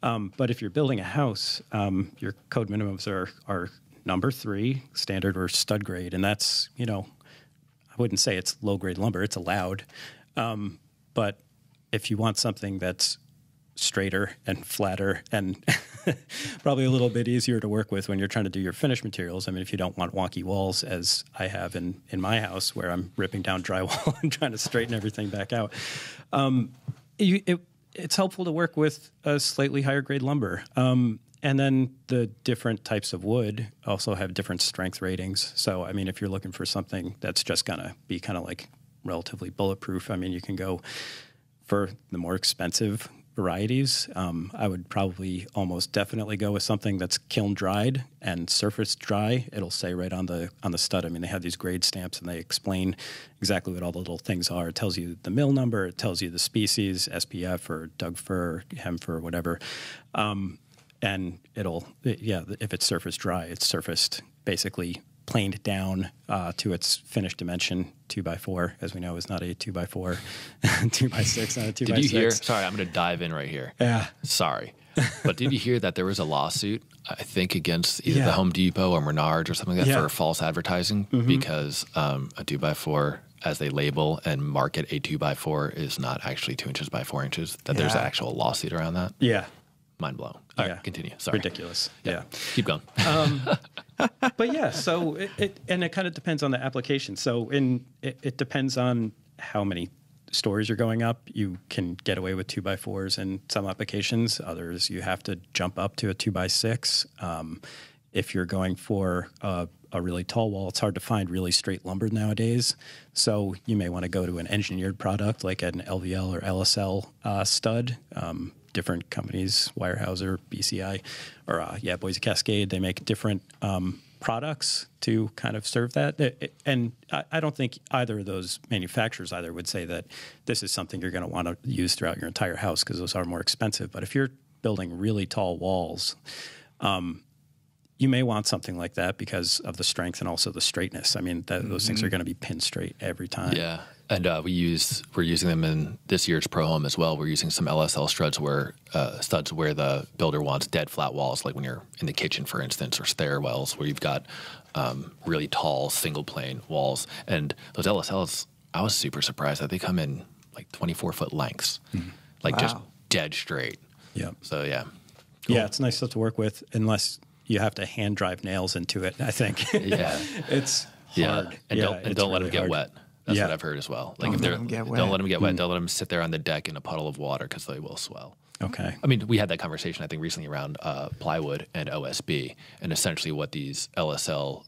But if you're building a house, your code minimums are number 3, standard or stud grade. And that's, I wouldn't say it's low grade lumber, it's allowed. But if you want something that's straighter and flatter and probably a little bit easier to work with when you're trying to do your finished materials. I mean, if you don't want wonky walls, as I have in my house where I'm ripping down drywall and trying to straighten everything back out, it's helpful to work with a slightly higher grade lumber. And then the different types of wood also have different strength ratings. So, I mean, if you're looking for something that's just going to be kind of like relatively bulletproof, I mean, you can go for the more expensive varieties. I would probably almost definitely go with something that's kiln dried and surface dry. It'll say right on the stud. I mean, they have these grade stamps and they explain exactly what all the little things are. It tells you the mill number. It tells you the species, SPF or Doug fir, hem fir, whatever. And if it's surface dry, it's surfaced basically planed down to its finished dimension. 2x4, as we know, is not a 2x4. 2x6, not a 2x6. Did you hear? Sorry, I'm going to dive in right here. Yeah. Sorry. But did you hear that there was a lawsuit, I think, against either the Home Depot or Menards or something like that for false advertising because a 2x4, as they label and market a 2x4, is not actually 2 inches by 4 inches, that there's an actual lawsuit around that? Yeah. Mind blown. All right, continue. Sorry. Ridiculous. Yeah. Keep going. But yeah, so it kind of depends on the application. So it depends on how many stories you're going up. You can get away with 2x4s in some applications. Others, you have to jump up to a 2x6. If you're going for a really tall wall, it's hard to find really straight lumber nowadays. So you may want to go to an engineered product like an LVL or LSL stud. Different companies, Weyerhaeuser, BCI, or Boise Cascade, they make different products to kind of serve that. And I don't think either of those manufacturers either would say that this is something you're going to want to use throughout your entire house because those are more expensive. But if you're building really tall walls, you may want something like that because of the strength and also the straightness. I mean, those things are going to be pin straight every time. Yeah. And we're using them in this year's Pro Home as well. We're using some LSL studs where the builder wants dead flat walls, like when you're in the kitchen, for instance, or stairwells where you've got really tall single plane walls. And those LSLs, I was super surprised that they come in like 24-foot lengths, like just dead straight. Yeah. So yeah. Cool. Yeah, it's nice stuff to work with, unless you have to hand drive nails into it. I think. Yeah. It's hard. Yeah, and don't let them get hard. wet. That's what I've heard as well. Like Don't if let they're 'em get wet. don't let them get wet. Don't let them sit there on the deck in a puddle of water because they will swell. Okay. I mean, we had that conversation I think recently around plywood and OSB, and essentially what these LSL,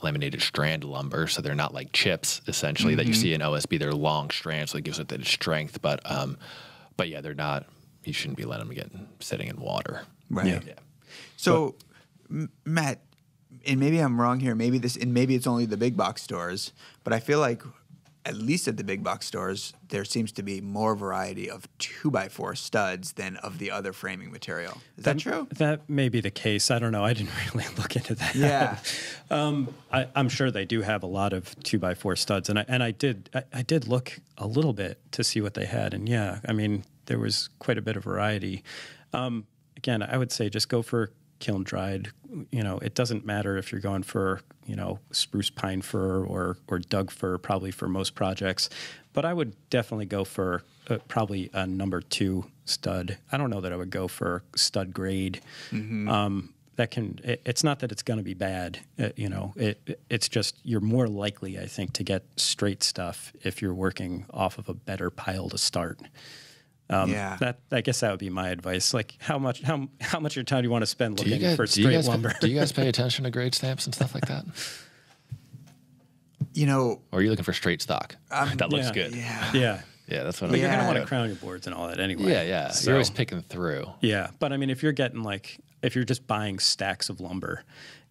laminated strand lumber, so they're not like chips essentially that you see in OSB. They're long strands, so it gives it that strength. But yeah, they're not. You shouldn't be letting them get sitting in water. Right. Yeah. So, Matt, and maybe I'm wrong here. Maybe it's only the big box stores, but I feel like at least at the big box stores, there seems to be more variety of 2x4 studs than of the other framing material. Is that true? That may be the case. I don't know. I didn't really look into that. Yeah. I'm sure they do have a lot of 2x4 studs, and I did look a little bit to see what they had, and yeah, I mean there was quite a bit of variety. Again, I would say just go for kiln dried. You know, it doesn't matter if you're going for, you know, spruce pine fir or Doug fir, probably for most projects. But I would definitely go for probably a number 2 stud. I don't know that I would go for stud grade. It's not that it's going to be bad. It's just you're more likely, I think, to get straight stuff if you're working off of a better pile to start. I guess that would be my advice. Like, how much of your time do you want to spend looking for straight lumber? Do you guys pay attention to grade stamps and stuff like that? You know, or are you looking for straight stock? That looks good. Yeah. That's what. But you're I'm going to want to to crown your boards and all that anyway. Yeah. So, you're always picking through. Yeah, but I mean, if you're just buying stacks of lumber,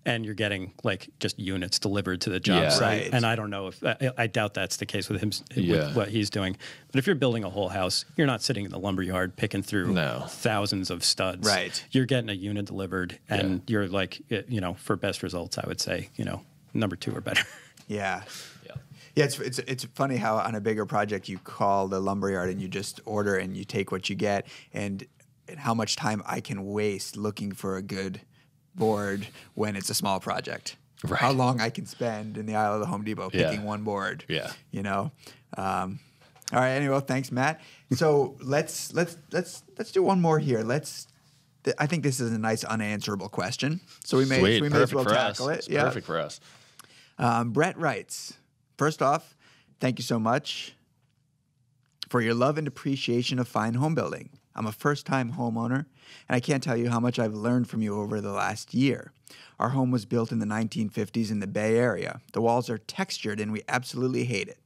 and you're getting like just units delivered to the job site. Right. And I don't know if I doubt that's the case with him with what he's doing. But if you're building a whole house, you're not sitting in the lumber yard picking through thousands of studs. Right. You're getting a unit delivered, and you're like, for best results, I would say, number 2 or better. Yeah. Yeah, it's funny how on a bigger project you call the lumberyard and you just order and you take what you get, and how much time I can waste looking for a good board when it's a small project. Right. How long I can spend in the aisle of the Home Depot picking one board. Yeah. All right. Anyway, thanks, Matt. So let's do one more here. I think this is a nice unanswerable question. So we may as well tackle it. Yeah. Perfect for us. Brett writes, first off, thank you so much for your love and appreciation of fine home building. I'm a first-time homeowner, and I can't tell you how much I've learned from you over the last year. Our home was built in the 1950s in the Bay Area. The walls are textured, and we absolutely hate it.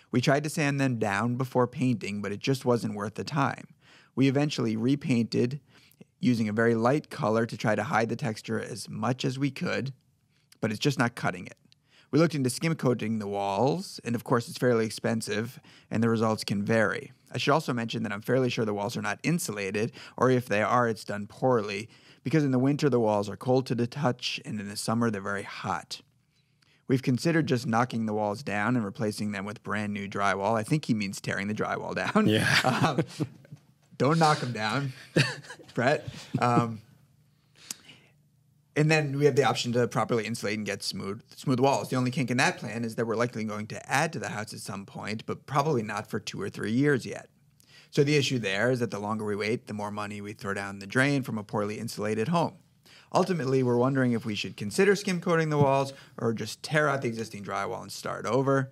We tried to sand them down before painting, but it just wasn't worth the time. We eventually repainted using a very light color to try to hide the texture as much as we could, but it's just not cutting it. We looked into skim coating the walls, and of course it's fairly expensive, and the results can vary. I should also mention that I'm fairly sure the walls are not insulated, or if they are, it's done poorly, because in the winter the walls are cold to the touch, and in the summer they're very hot. We've considered just knocking the walls down and replacing them with brand new drywall. I think he means tearing the drywall down. Yeah. Don't knock them down, Brett. And then we have the option to properly insulate and get smooth walls. The only kink in that plan is that we're likely going to add to the house at some point, but probably not for 2 or 3 years yet. So the issue there is that the longer we wait, the more money we throw down the drain from a poorly insulated home. Ultimately, we're wondering if we should consider skim coating the walls or just tear out the existing drywall and start over.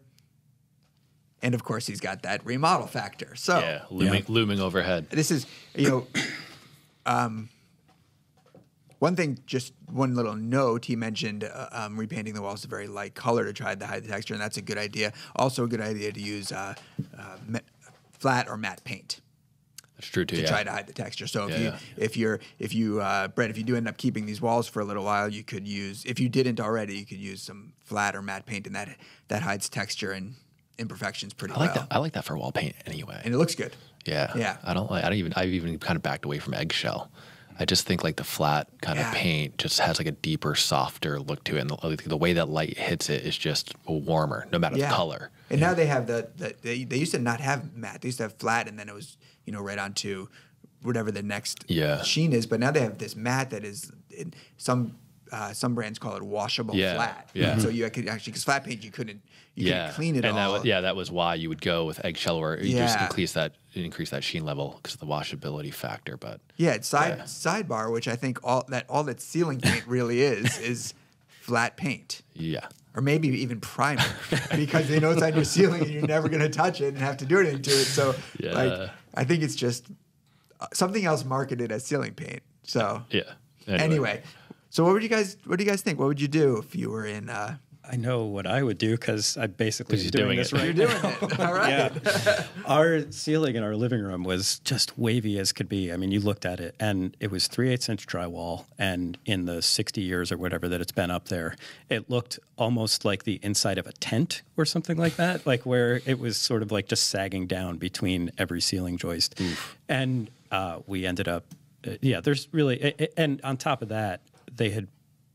And of course, he's got that remodel factor. So looming overhead. This is, one thing, just one little note, he mentioned repainting the walls a very light color to try to hide the texture, and that's a good idea. Also a good idea to use flat or matte paint. That's true too. To try to hide the texture. So if you Brett, if you do end up keeping these walls for a little while, you could use, if you didn't already, you could use some flat or matte paint, and that hides texture and imperfections pretty well. I like that for wall paint anyway. And it looks good. Yeah. Yeah. I've even kind of backed away from eggshell. I just think like the flat kind of paint just has like a deeper, softer look to it, and the way that light hits it is just warmer, no matter the color. And now they have they used to not have matte; they used to have flat, and then it was right onto whatever the next sheen is. But now they have this matte that is some brands call it washable flat. Yeah. So you could actually, because flat paint you couldn't clean it all. That was why you would go with eggshell, or you just increase that sheen level because of the washability factor. But sidebar, which I think all that ceiling paint really is flat paint. Yeah. Or maybe even primer, because they know it's on your ceiling and you're never going to touch it and have to do anything to it. So I think it's just something else marketed as ceiling paint. So anyway. So what do you guys think? What would you do if you were in? I know what I would do because I basically was doing this right You're now. doing it. All right. Yeah. Our ceiling in our living room was just wavy as could be. I mean, you looked at it, and it was 3/8 inch drywall. And in the 60 years or whatever that it's been up there, it looked almost like the inside of a tent or something like that, like where it was sort of like just sagging down between every ceiling joist. Oof. And we ended up, there's really, and on top of that,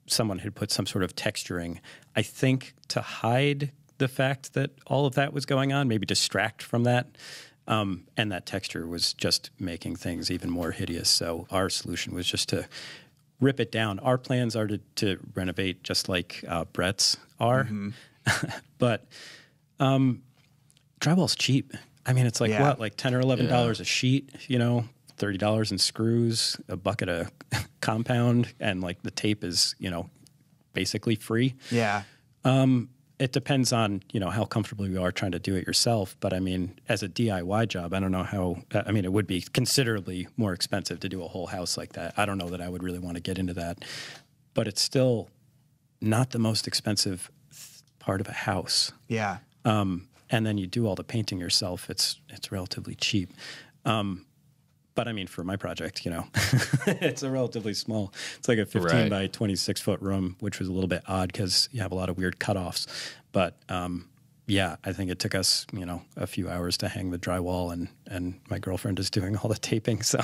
someone had put some sort of texturing, I think, to hide the fact that all of that was going on, maybe distract from that. And that texture was just making things even more hideous. So our solution was just to rip it down. Our plans are to renovate just like Brett's are. Mm-hmm. But drywall's cheap. I mean, it's like what, like $10 or $11 a sheet, $30 in screws, a bucket of compound, and like the tape is, basically free. Yeah. It depends on, how comfortable you are trying to do it yourself. But I mean, as a DIY job, I don't know how, it would be considerably more expensive to do a whole house like that. I don't know that I would really want to get into that, but it's still not the most expensive part of a house. Yeah. And then you do all the painting yourself. It's relatively cheap. But I mean, for my project, it's a relatively small. It's like a 15 by 26 foot room, which was a little bit odd because you have a lot of weird cutoffs. But I think it took us, a few hours to hang the drywall, and my girlfriend is doing all the taping. So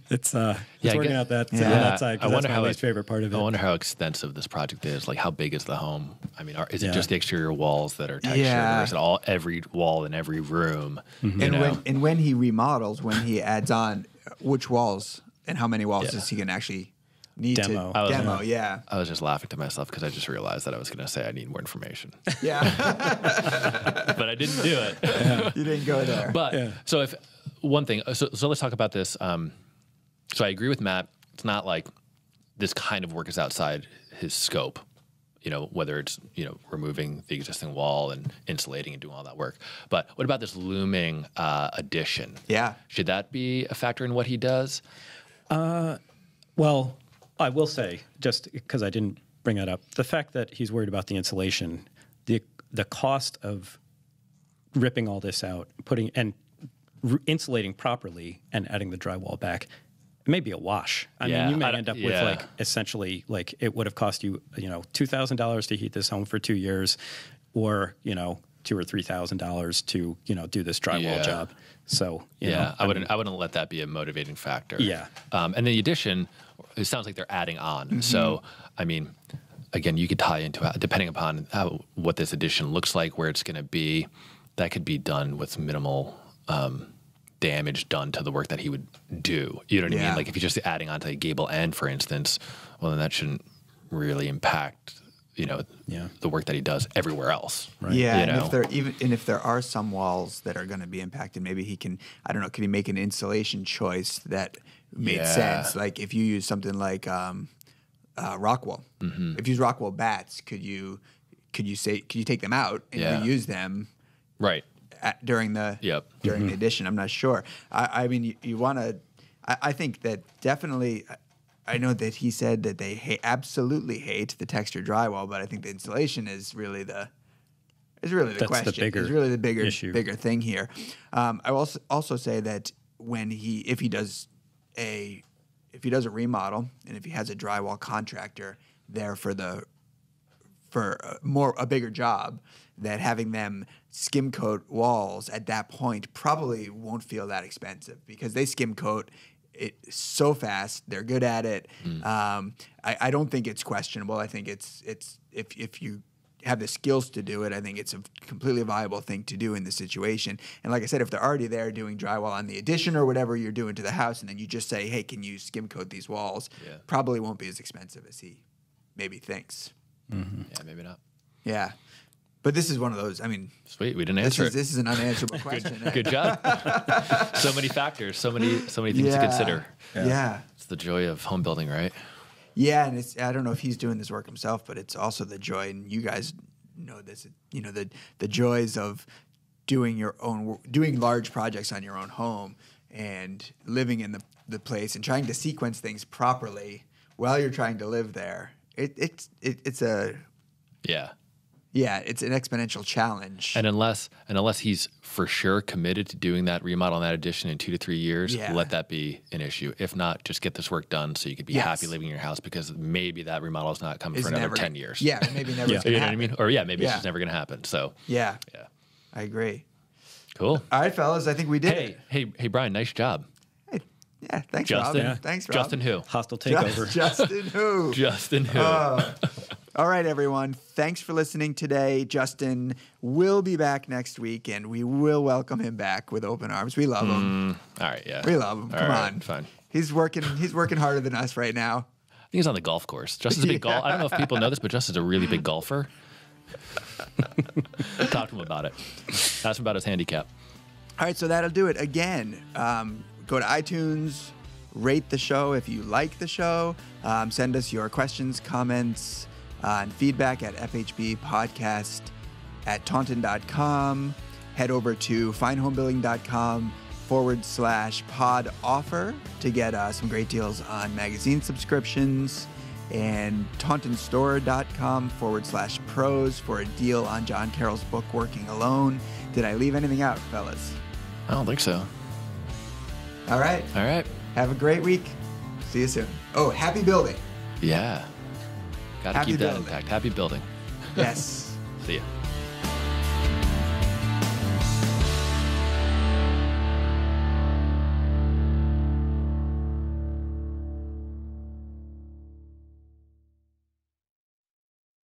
it's working out that side. That's my least favorite part of it. I wonder how extensive this project is. Like, how big is the home? I mean, is it just the exterior walls that are textured, or is it every wall in every room? Mm-hmm. And when he remodels, when he adds on, which walls and how many walls does he can actually need demo? Yeah. I was just laughing to myself because I just realized that I was going to say I need more information. Yeah. But I didn't do it. You didn't go there. But so if one thing, so let's talk about this. So I agree with Matt. It's not like this kind of work is outside his scope, whether it's, removing the existing wall and insulating and doing all that work. But what about this looming addition? Yeah. Should that be a factor in what he does? Well, I will say, just because I didn't bring that up, the fact that he's worried about the insulation, the cost of ripping all this out, insulating properly and adding the drywall back, it may be a wash. I mean, you may end up with essentially it would have cost you, $2,000 to heat this home for 2 years, or, $2,000 or $3,000 to, do this drywall job. So, I wouldn't let that be a motivating factor. Yeah. And the addition, it sounds like they're adding on. Mm-hmm. So, I mean, again, you could tie into, depending upon what this addition looks like, where it's going to be, that could be done with minimal damage done to the work that he would do. You know what I mean? Like if you're just adding on to a gable end, for instance, well, then that shouldn't really impact, the work that he does everywhere else. Right. Yeah. And if there are some walls that are going to be impacted, maybe he can, I don't know, can he make an insulation choice that made sense? Like if you use something like Rockwool, if you use Rockwool bats, could you take them out and reuse them? Right. During the addition, I'm not sure. I mean, you want to. I think that definitely. I know that he said that they absolutely hate the textured drywall, but I think the insulation is really the question. It's really the bigger thing here. I will also say that if he does a remodel and if he has a drywall contractor there for a bigger job, that having them skim coat walls at that point probably won't feel that expensive because they skim coat it's so fast. They're good at it. I don't think it's questionable. I think it's if you have the skills to do it, I think it's a completely viable thing to do in this situation. And like I said, if they're already there doing drywall on the addition or whatever you're doing to the house, and then you just say, hey, can you skim coat these walls? Yeah. Probably won't be as expensive as he maybe thinks. Yeah, maybe not. Yeah. But this is one of those, I mean. Sweet, we didn't answer it. This is an unanswerable question. Good job. So many factors, so many things to consider. Yeah. It's the joy of home building, right? Yeah, and I don't know if he's doing this work himself, but it's also the joy, and you guys know this, the joys of doing large projects on your own home and living in the place and trying to sequence things properly while you're trying to live there. It's an exponential challenge. And unless he's for sure committed to doing that remodel and that addition in 2 to 3 years, let that be an issue. If not, just get this work done so you could be happy living in your house, because maybe that remodel is not coming for another 10 years. Yeah, maybe never. You know what I mean? Or maybe it's just never going to happen. So yeah, I agree. Cool. All right, fellas, I think we did it. Hey, Brian, nice job. Hey, yeah, thanks, Justin. Rob. Thanks, Rob. Justin who? Hostile takeover. Justin who? Justin who? All right, everyone. Thanks for listening today. Justin will be back next week, and we will welcome him back with open arms. We love him. All right, yeah. We love him. Come on. Fine. He's working harder than us right now. I think he's on the golf course. Justin's a big golf. I don't know if people know this, but Justin's a really big golfer. Talk to him about it. Ask him about his handicap. All right, so that'll do it. Again, go to iTunes, rate the show if you like the show. Send us your questions, comments, and feedback at fhbpodcast@taunton.com. Head over to findhomebuilding.com/pod offer to get some great deals on magazine subscriptions, and tauntonstore.com/pros for a deal on John Carroll's book, Working Alone. Did I leave anything out, fellas? I don't think so. All right. Have a great week. See you soon. Oh, happy building. Yeah. Got to Happy keep that building. intact. Happy building. Yes. See ya.